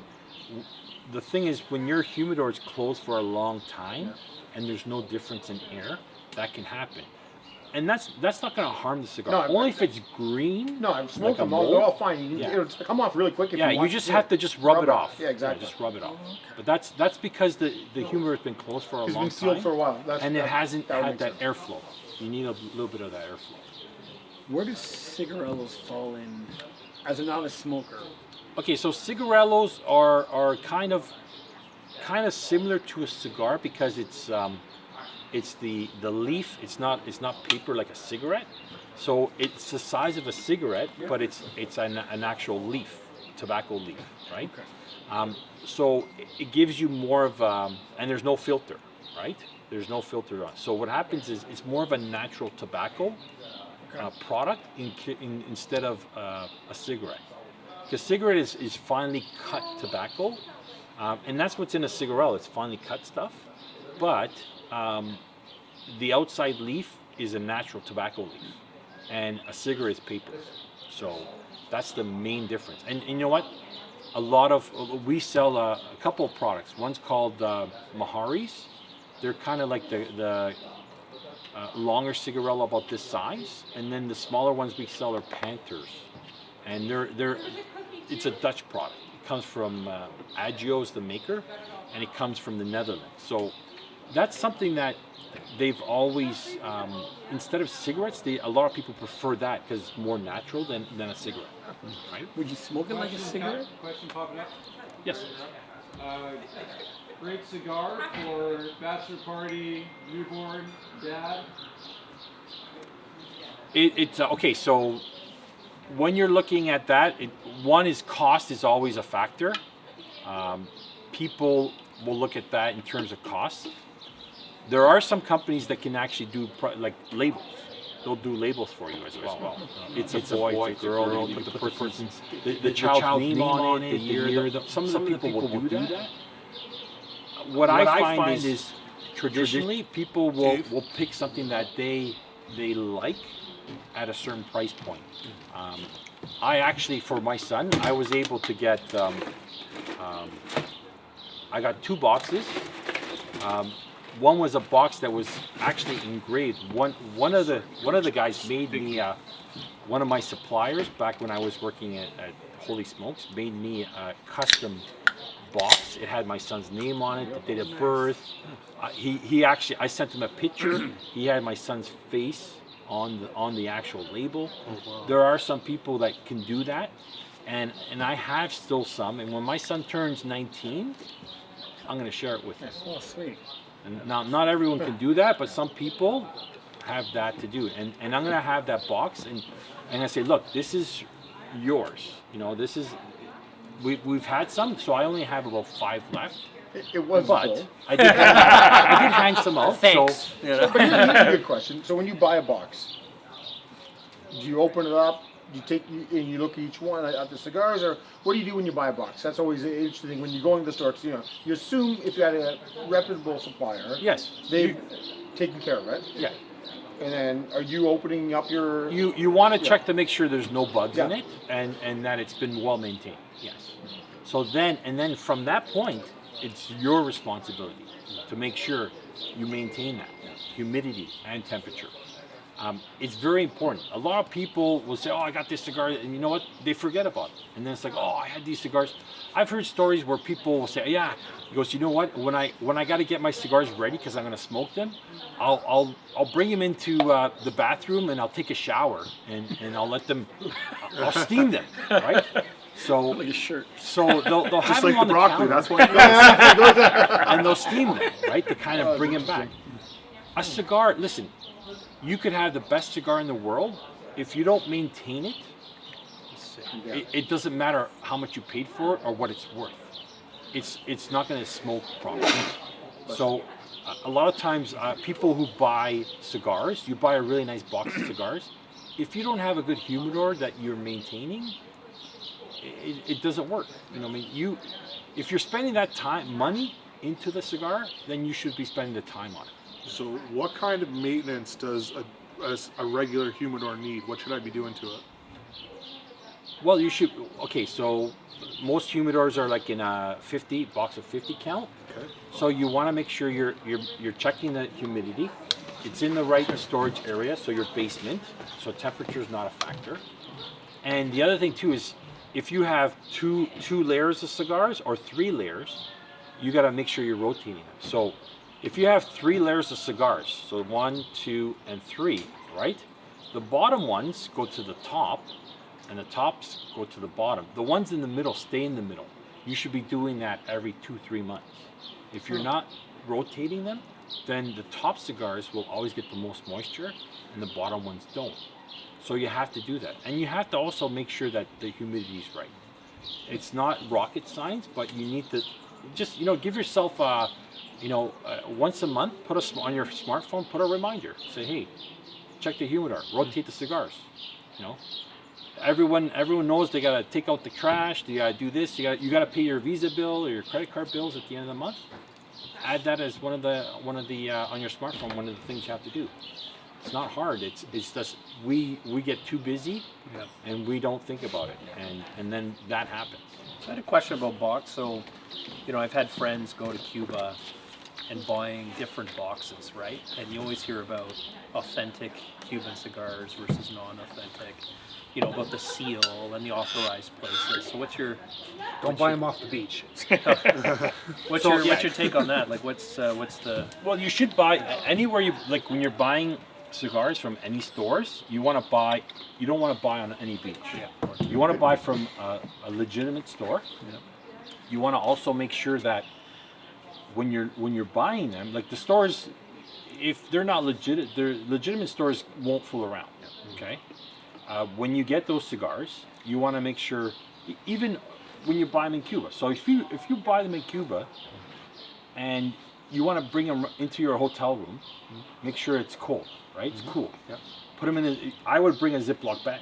The thing is, when your humidor is closed for a long time and there's no difference in air, that can happen. And that's not going to harm the cigar. No, Only if it's green. No, I've smoked like a them all. mold. They're all fine. You can, Yeah. It'll come off really quick if Yeah, you you want. just have to just rub it off. Yeah, exactly. Just rub it off. But that's because the humidor has been closed for a It's long been sealed time, for a while. That's, and it that- hasn't that would had make that sense. airflow. You need a little bit of that airflow. Where do cigarellos fall in as a novice smoker? Okay, so cigarellos are kind of similar to a cigar because it's the leaf. It's not paper like a cigarette. So it's the size of a cigarette, but it's an actual leaf, tobacco leaf, right? So it gives you more of and there's no filter, right? There's no filter on. So what happens is it's more of a natural tobacco product instead of a cigarette. Because cigarette is finely cut tobacco, and that's what's in a cigarette. It's finely cut stuff, but the outside leaf is a natural tobacco leaf, and a cigarette is paper. So that's the main difference. And you know what? We sell a couple of products. One's called Maharis. They're kind of like the longer cigarette about this size, and then the smaller ones we sell are Panthers, and it's a Dutch product. It comes from Agio's the maker, and it comes from the Netherlands. So that's something that they've always instead of cigarettes, a lot of people prefer that because it's more natural than a cigarette, right? Would you smoke it like a cigarette? Question popping up. Yes. Great cigar for bachelor party, newborn, dad. It's okay. So when you're looking at that, one is cost is always a factor. People will look at that in terms of cost. There are some companies that can actually do like labels. They'll do labels for you as well. It's a boy, it's a girl. You put the person's the child's name on it, the year. Some of the people will do that. What I find is traditionally people will pick something that they like at a certain price point. I actually, for my son, I was able to get. I got 2 boxes. One was a box that was actually engraved. One of the guys made me one of my suppliers back when I was working at Holy Smokes made me a custom box. It had my son's name on it, the date of birth. He actually, I sent him a picture. He had my son's face on the actual label. There are some people that can do that, and I have still some. And when my son turns 19, I'm going to share it with you. Oh, sweet. And now, not everyone can do that, but some people have that to do. And I'm going to have that box, and I'm going to say, look, this is yours. You know, this is, we've had some, so I only have about 5 left. It was But full. I did hang some out. Thanks. So, But here's a good question. So when you buy a box, do you open it up? And you look at each one at the cigars, or what do you do when you buy a box? That's always interesting thing when you go into the store. 'Cause, you assume if you had a reputable supplier, yes. they've taken care of it. Yeah. And then, are you opening up your? You want to check to make sure there's no bugs in Yeah. it, and that it's been well maintained. Yes. So then from that point, it's your responsibility to make sure you maintain that humidity and temperature. It's very important. A lot of people will say, "Oh, I got this cigar," and you know what? They forget about it. And then it's like, "Oh, I had these cigars." I've heard stories where people will say, "Yeah," he goes, "You know what? When I got to get my cigars ready because I'm going to smoke them, I'll bring them into the bathroom and I'll take a shower and I'll let them, I'll steam them, right?" So Like a shirt. so they'll have Just them like on the the broccoli, counter, that's why. and they'll steam them, right, to kind of bring them back. A cigar, listen, you could have the best cigar in the world. If you don't maintain it, it doesn't matter how much you paid for it or what it's worth. It's not going to smoke properly. So a lot of times people who buy cigars, you buy a really nice box of cigars. If you don't have a good humidor that you're maintaining, it doesn't work. You know, I mean, if you're spending that money into the cigar, then you should be spending the time on it. So what kind of maintenance does a regular humidor need? What should I be doing to it? Well, you should. Okay, so most humidors are like in a 50 box of 50 count. Okay. So you want to make sure you're checking the humidity. It's in the right storage area, so your basement, so temperature is not a factor. And the other thing too is, if you have two layers of cigars or 3 layers, you got to make sure you're rotating them. So if you have 3 layers of cigars, so 1, 2, and 3, right? The bottom ones go to the top, and the tops go to the bottom. The ones in the middle stay in the middle. You should be doing that every 2-3 months. If you're not rotating them, then the top cigars will always get the most moisture, and the bottom ones don't. So you have to do that, and you have to also make sure that the humidity is right. It's not rocket science, but you need to just give yourself once a month, on your smartphone, put a reminder. Say, hey, check the humidor, rotate the cigars. Everyone knows they gotta take out the trash. They gotta do this. You gotta pay your Visa bill or your credit card bills at the end of the month. Add that as one of the on your smartphone. One of the things you have to do. It's not hard. It's just we get too busy, and we don't think about it, and then that happens. I had a question about box. So, I've had friends go to Cuba and buying different boxes, right? And you always hear about authentic Cuban cigars versus non-authentic. About the seal and the authorized places. So Don't buy them off the beach. what's your take on that? Like, what's the? Well, you should buy anywhere when you're buying cigars from any stores. You want to buy. You don't want to buy on any beach. Yeah. You want to buy from a legitimate store. Yeah. You want to also make sure that when you're buying them, like the stores, if they're not legitimate stores won't fool around. Okay. When you get those cigars, you want to make sure, even when you buy them in Cuba. So if you buy them in Cuba, and you want to bring them into your hotel room, make sure it's cold, right? It's cool. Yeah. Put them in. I would bring a Ziploc bag,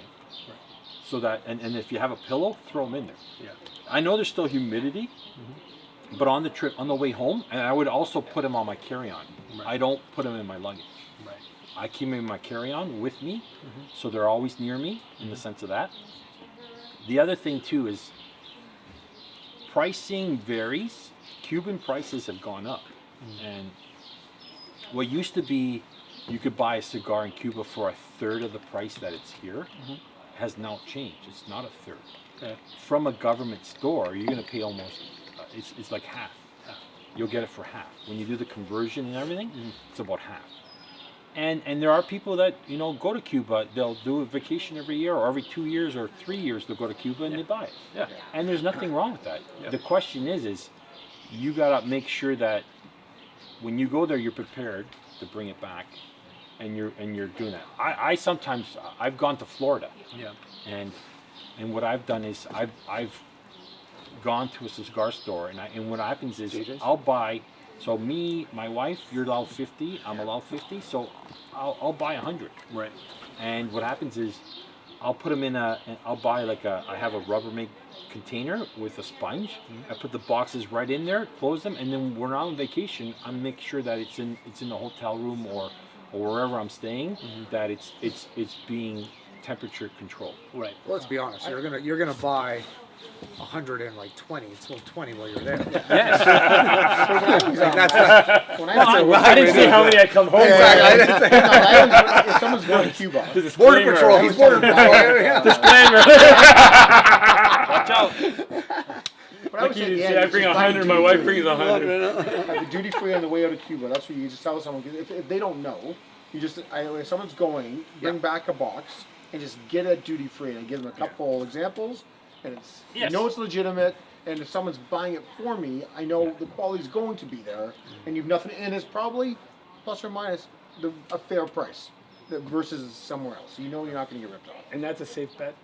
so that and if you have a pillow, throw them in there. Yeah. I know there's still humidity, but on the way home, and I would also put them on my carry-on. Right. I don't put them in my luggage. Right. I keep them in my carry-on with me, so they're always near me in the sense of that. The other thing too is pricing varies. Cuban prices have gone up, and what used to be you could buy a cigar in Cuba for 1/3 of the price that it's here has now changed. It's not 1/3. Okay. From a government store, you're going to pay almost it's like half. You'll get it for half. When you do the conversion and everything, it's about half. And there are people that go to Cuba. They'll do a vacation every year, or every 2 years, or 3 years. They'll go to Cuba and they buy it. Yeah. And there's nothing wrong with that. Yeah. The question is you gotta make sure that when you go there, you're prepared to bring it back, and you're doing that. I sometimes I've gone to Florida, Yeah. and what I've done is I've gone to a cigar store, and what happens is JJ's? I'll buy. So me, my wife, you're allowed 50. I'm allowed 50. So I'll buy 100. Right. And what happens is I'll put them I'll buy I have a Rubbermaid container with a sponge. I put the boxes right in there, close them, and then when I'm on vacation, I make sure that it's in the hotel room or wherever I'm staying, that it's being temperature controlled. Right. Well, let's be honest. You're gonna buy 100 and like 20. It's still 20 while you're there. Yes. I didn't say how many I come home with. If someone's going to Cuba, Border Patrol. He's Border Patrol. Watch out. but I would say, I bring 100, my wife brings 100. Have the duty free on the way out of Cuba. That's what you just tell someone. 'Cause if they don't know, you just if someone's going, bring back a box and just get it duty free and give them a couple examples. And it's you know it's legitimate. And if someone's buying it for me, I know the quality's going to be there, and you've nothing. And it's probably plus or minus a fair price versus somewhere else. You know you're not going to get ripped off. And that's a safe bet.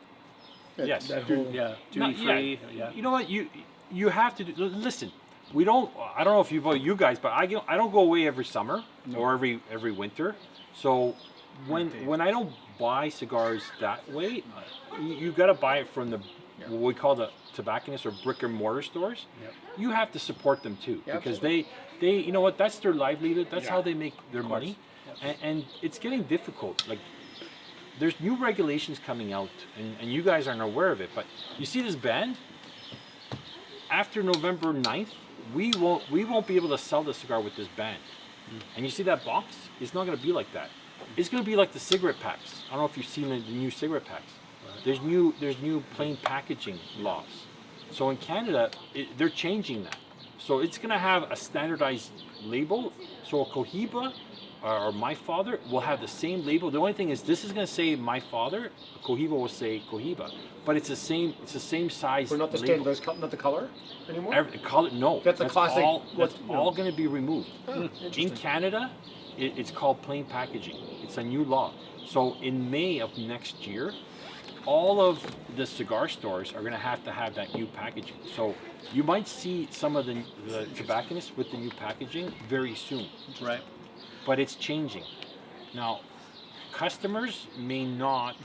Yes. Yeah, duty free. Yeah. You know what? You have to do. Listen, we don't. I don't know if you guys, but I don't go away every summer or every winter. So when I don't buy cigars that way, you got to buy it from what we call the tobacconists or brick and mortar stores. You have to support them too, because they you know what, that's their livelihood. That's how they make their money, and it's getting difficult. Like there's new regulations coming out, and you guys aren't aware of it, but you see this ban. After November 9th, we won't be able to sell the cigar with this ban. And you see that box? It's not going to be like that. It's going to be like the cigarette packs. I don't know if you've seen the new cigarette packs. There's new plain packaging laws. So in Canada, they're changing that. So it's going to have a standardized label. So a Cohiba or My Father will have the same label. The only thing is, this is going to say My Father. A Cohiba will say Cohiba, but it's the same size. But not the label. standard, not the color anymore. No. That's the classic. That's all going to be removed. In Canada, it's called plain packaging. It's a new law. So in May of next year, all of the cigar stores are going to have that new packaging. So you might see some of the tobacconists with the new packaging very soon. Right. But it's changing. Now, customers may not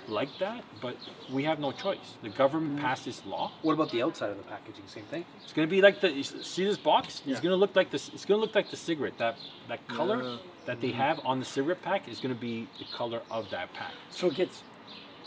like that, but we have no choice. The government passed this law. What about the outside of the packaging? Same thing. It's going to be like see this box? It's going to look like this. It's going to look like the cigarette. That color that they have on the cigarette pack is going to be the color of that pack.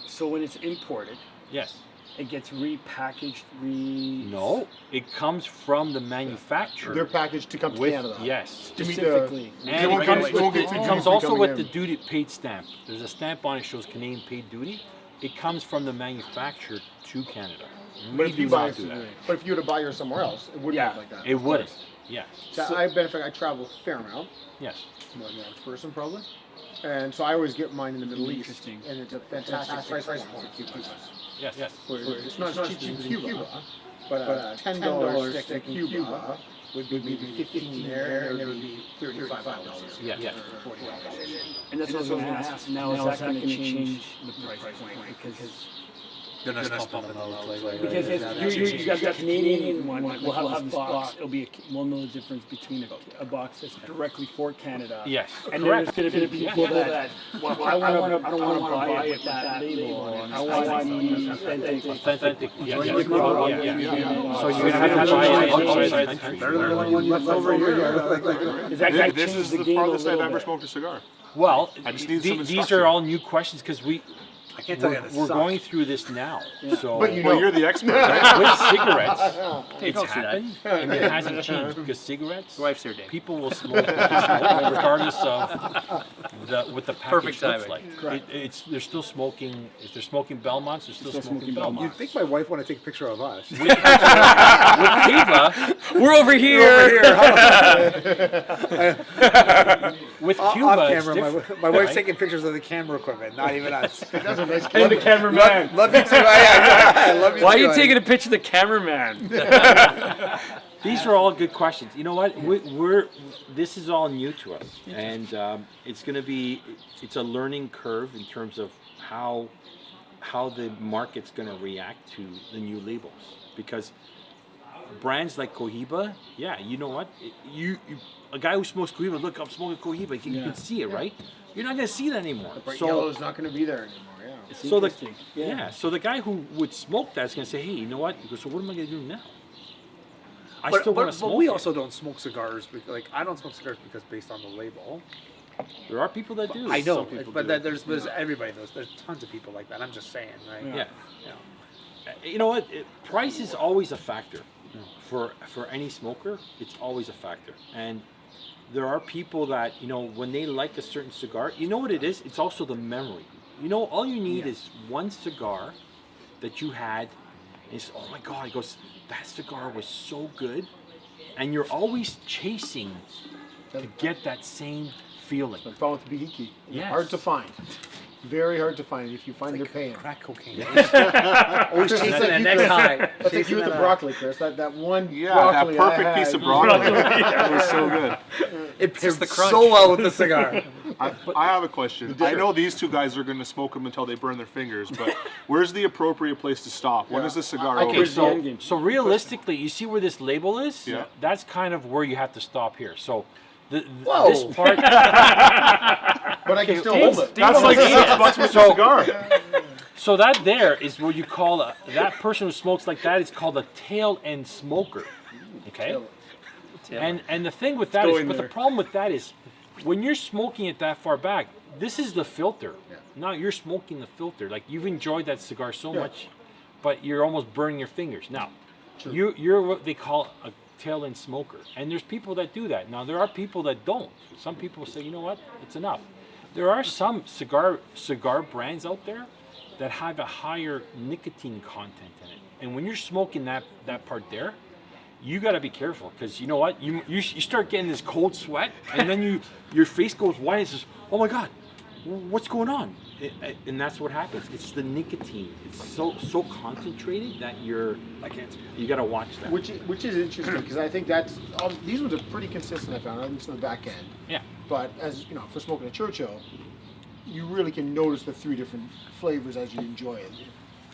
So when it's imported, Yes. it gets repackaged, No, it comes from the manufacturer. They're packaged to come to with Canada. yes. To meet specifically. And won't it get- comes, it won't get it too comes juicy also coming with in. the duty paid stamp. There's a stamp on it shows Canadian paid duty. It comes from the manufacturer to Canada. But We if do you buy, not do that. but if you were to buy yours somewhere else, it wouldn't be like that. It wouldn't. Yeah. So I travel a fair amount, Yes. more than the average person probably, and so I always get mine in the Middle East, Interesting. and it's a fantastic price point for Cubas. Yes. Yes. It's not as cheap as in Cuba, but a $10 stick in Cuba would be 15 there, and it would be $35. Yeah. Yeah. And that's what I was going to ask. Now is that going to change the price point? They're not pumping them out. Because you got the Canadian one, we'll have this box. It'll be we'll know the difference between a box that's directly for Canada. Yes. And Correct. there's going to be people that I don't want to buy it with that label on it. I want the Authentic. Yeah. Yeah. Yeah. So you're gonna have to buy it outside the country. Left over here. Is that This is the game a farthest I've little ever bit? smoked a cigar. Well, I just need some these instruction. are all new questions because I can't tell you we're the going through this now. So But you Well, know, you're the expert. with cigarettes, it's don't see that. happened and it hasn't changed because cigarettes, Your wife's here, Dave. people will smoke regardless of what the package Perfect looks timing. like. They're still smoking. If they're smoking Belmonts, they're still smoking Belmonts. You'd think my wife want to take a picture of us. With Cuba, We're over here. with Off Cuba, it's camera, different. my wife's right? taking pictures of the camera equipment, not even us. And the cameraman. Love you too. I love you Why are too, you honey. taking a picture of the cameraman? These are all good questions. You know what? This is all new to us, and it's a learning curve in terms of how the market's going to react to the new labels. Because brands like Cohiba, yeah, you know what? A guy who smokes Cohiba, look, I'm smoking Cohiba. You can see it, right? You're not going to see that anymore. The bright yellow is not going to be there anymore. Yeah. It's So interesting. so the guy who would smoke that is going to say, hey, you know what? He goes, so what am I going to do now? I But, still want but, to smoke but we it. also don't smoke cigars. Like I don't smoke cigars because based on the label. There are people that do. I know, Some people but do. there's everybody knows. There's tons of people like that. I'm just saying, right? Yeah. Yeah. You know what? Price is always a factor. For any smoker, it's always a factor. And there are people that, when they like a certain cigar, you know what it is? It's also the memory. All you need is one cigar that you had, and it's, oh my God, he goes, that cigar was so good. And you're always chasing to get that same feeling. The problem with Bihiki. Yes. Hard to find. Very hard to find. If you find, you're paying. Crack cocaine. Always chasing That's like that you, next Chris. high. That's like Chasing you with the that high. broccoli, Chris. That one Yeah, that broccoli I perfect piece had. of broccoli. That was so good. It pairs the crunch. so well with the cigar. I have a question. I know these two guys are going to smoke them until they burn their fingers, but where's the appropriate place to stop? When is the cigar over? Okay, so realistically, you see where this label is? Yeah. That's kind of where you have to stop here. So Whoa. this part. But I can still Dave- hold it. Dave That's like understands. $6 with a cigar. So that there is what you call that person who smokes like that is called a tail end smoker. Okay? And the thing with that is, but the problem with that is, when you're smoking it that far back, this is the filter. Now you're smoking the filter. Like you've enjoyed that cigar so much, but you're almost burning your fingers. Now, you're what they call a tail end smoker. And there's people that do that. Now there are people that don't. Some people say, you know what, it's enough. There are some cigar brands out there that have a higher nicotine content in it. And when you're smoking that part there, you got to be careful, because you know what, you start getting this cold sweat, and then your face goes white. It's just, oh my God, what's going on? And that's what happens. It's the nicotine. It's so concentrated that you got to watch that. Which is interesting, because I think these ones are pretty consistent. I found, at least on the back end. Yeah. But as you know, for smoking a Churchill, you really can notice the three different flavors as you enjoy it,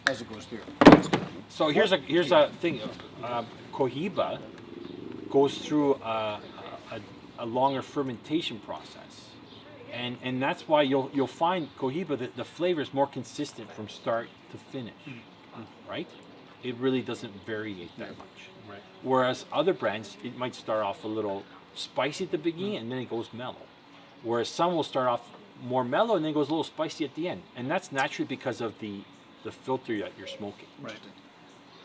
as it goes through. So here's a thing. Cohiba goes through a longer fermentation process, and that's why you'll find Cohiba that the flavor is more consistent from start to finish, right? It really doesn't variate that much. Right. Whereas other brands, it might start off a little spicy at the beginning and then it goes mellow. Whereas some will start off more mellow and then goes a little spicy at the end, and that's naturally because of the filter that you're smoking. Right.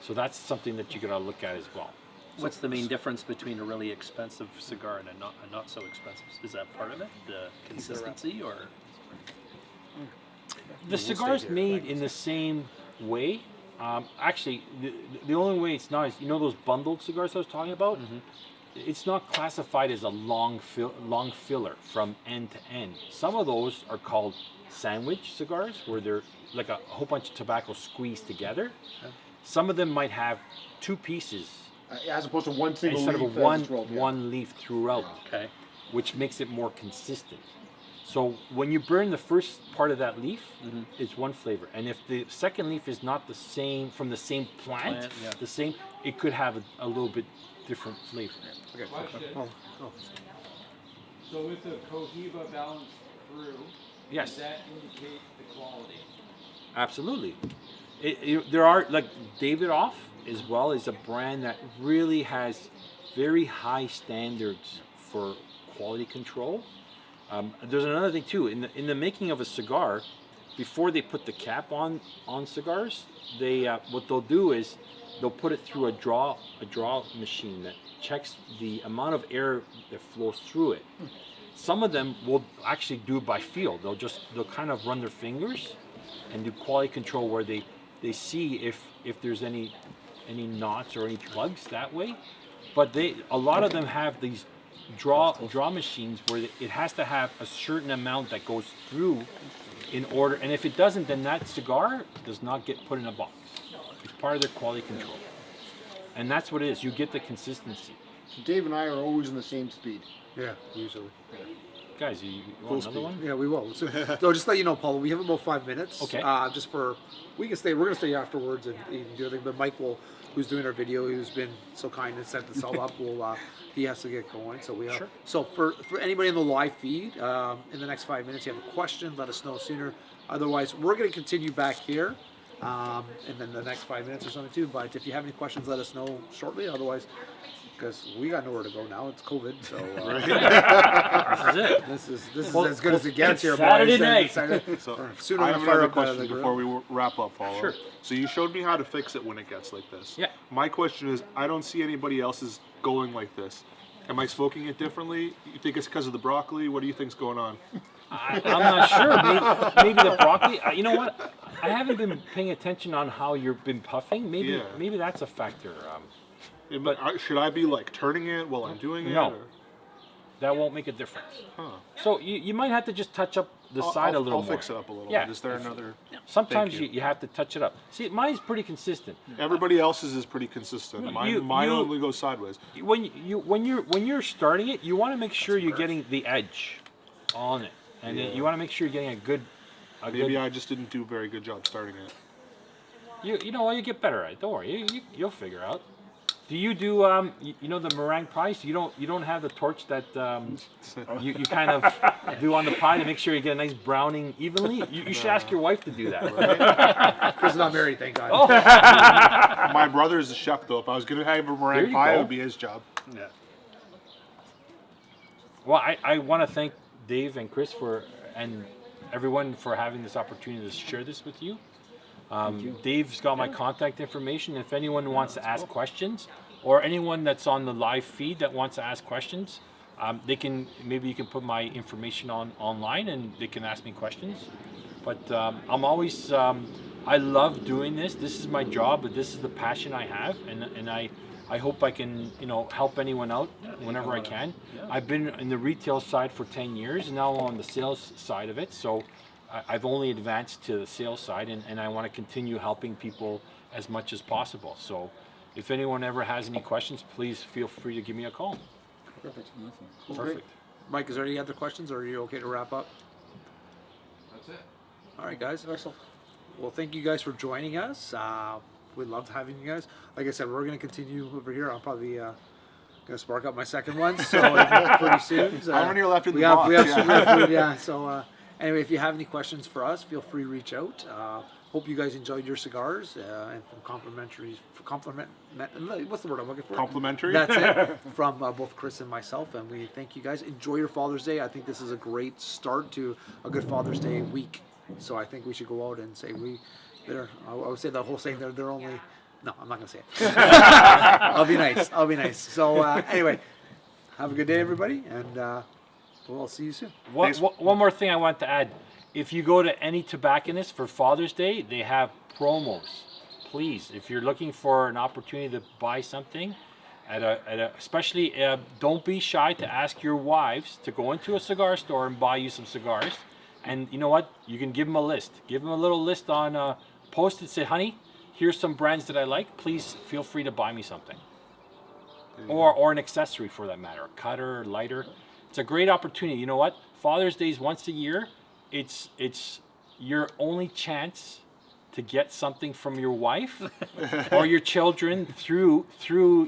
So that's something that you gotta look at as well. What's the main difference between a really expensive cigar and a not so expensive? Is that part of it? The consistency, or? The cigar's made in the same way. Actually, the only way it's not is, those bundled cigars I was talking about? It's not classified as a long filler from end to end. Some of those are called sandwich cigars, where they're like a whole bunch of tobacco squeezed together. Some of them might have two pieces As opposed to one single instead leaf of that's rolled, one leaf throughout, Okay. which makes it more consistent. So when you burn the first part of that leaf, it's one flavor, and if the second leaf is not the same from the same plant, yeah. it could have a little bit different flavor. Question. So with the Cohiba balanced through, Yes. does that indicate the quality? Absolutely. There are, like Davidoff as well, is a brand that really has very high standards for quality control. There's another thing too. In the making of a cigar, before they put the cap on cigars, they what they'll do is they'll put it through a draw machine that checks the amount of air that flows through it. Some of them will actually do it by feel. They'll kind of run their fingers and do quality control where they see if there's any knots or any plugs that way. But a lot of them have these draw machines where it has to have a certain amount that goes through in order, and if it doesn't, then that cigar does not get put in a box. It's part of their quality control. And that's what it is. You get the consistency. Dave and I are always in the same speed. Yeah, usually. Guys, you want another one? Yeah, we will. So just let you know, Paul, we have about 5 minutes. Okay. Just for, we're gonna stay afterwards and do everything. But Mike who's doing our video, who's been so kind and set this all up, he has to get going. So we have. Sure. So for anybody in the live feed, in the next 5 minutes, you have a question, let us know sooner. Otherwise, we're gonna continue back here, and then the next 5 minutes or something too. But if you have any questions, let us know shortly. Otherwise, because we got nowhere to go now, it's COVID. So This is it. this is as good as it gets here, Saturday boys. night. So Sooner I than have fire another up the question grill. before we wrap up, Paulo. Sure. So you showed me how to fix it when it gets like this. Yeah. My question is, I don't see anybody else's going like this. Am I smoking it differently? You think it's because of the broccoli? What do you think's going on? I'm not sure. Maybe the broccoli. You know what? I haven't been paying attention on how you've been puffing. Maybe that's a factor. Should I be like turning it while I'm doing it? No. or- That won't make a difference. Huh. So you might have to just touch up the side a little I'll more. fix it up a little Yeah. bit. Is there another? Sometimes Thank you. you have to touch it up. See, mine's pretty consistent. Everybody else's is pretty consistent. Mine only goes sideways. When you're starting it, you want to make sure you're getting the edge on it, and then you want to make sure you're getting a good. Maybe I just didn't do a very good job starting it. You know what? You get better at it. Don't worry. You'll figure out. Do you do the meringue pies? You don't have the torch that you kind of do on the pie to make sure you get a nice browning evenly. You should ask your wife to do that. Right? Chris is not married, thank God. Oh. My brother is a chef, though. If I was going to have a There meringue you pie, it go. would be his job. Yeah. Well, I want to thank Dave and Chris and everyone for having this opportunity to share this with you. Dave's got my contact information. If anyone wants to ask questions, or anyone that's on the live feed that wants to ask questions, maybe you can put my information online and they can ask me questions. But I'm always I love doing this. This is my job, but this is the passion I have, and I hope I can help anyone out whenever I can. I've been in the retail side for 10 years, and now on the sales side of it. So I've only advanced to the sales side, and I want to continue helping people as much as possible. So if anyone ever has any questions, please feel free to give me a call. Perfect. Mike, is there any other questions, or are you okay to wrap up? That's it. All right, guys. Well, thank you guys for joining us. We loved having you guys. Like I said, we're going to continue over here. I'll probably going to spark up my second one, so pretty soon. How many are left in the we have, box? we have Yeah. some real food, yeah. So anyway, if you have any questions for us, feel free to reach out. Hope you guys enjoyed your cigars and what's the word I'm looking for? Complimentary? That's it, from both Chris and myself, and we thank you guys. Enjoy your Father's Day. I think this is a great start to a good Father's Day week. So I think we should go out and say I would say the whole saying, they're only, no, I'm not going to say it. I'll be nice. So anyway, have a good day, everybody, and we'll see you soon. One more thing I want to add. If you go to any tobacconist for Father's Day, they have promos. Please, if you're looking for an opportunity to buy something, especially don't be shy to ask your wives to go into a cigar store and buy you some cigars. And you know what? You can give them a list. Give them a little list on Post-it. Say, honey, here's some brands that I like. Please feel free to buy me something. Or an accessory for that matter. A cutter, lighter. It's a great opportunity. You know what? Father's Day is once a year. It's your only chance to get something from your wife or your children through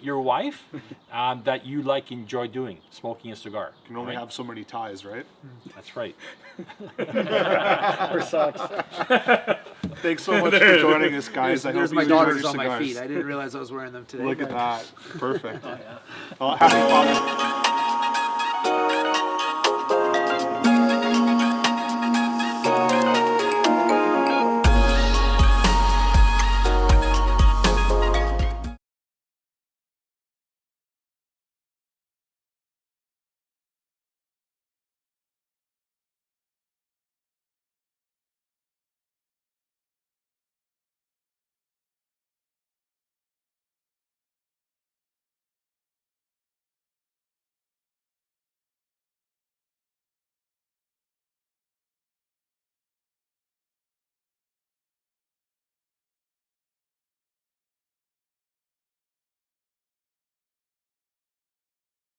your wife that you enjoy doing, smoking a cigar. You can only have so many ties, right? That's right. Or socks. Thanks so much for joining us, guys. I There's hope my you enjoyed daughters your on my cigars. feet. I didn't realize I was wearing them today. Look at that. Perfect. Well, happy Father's Day.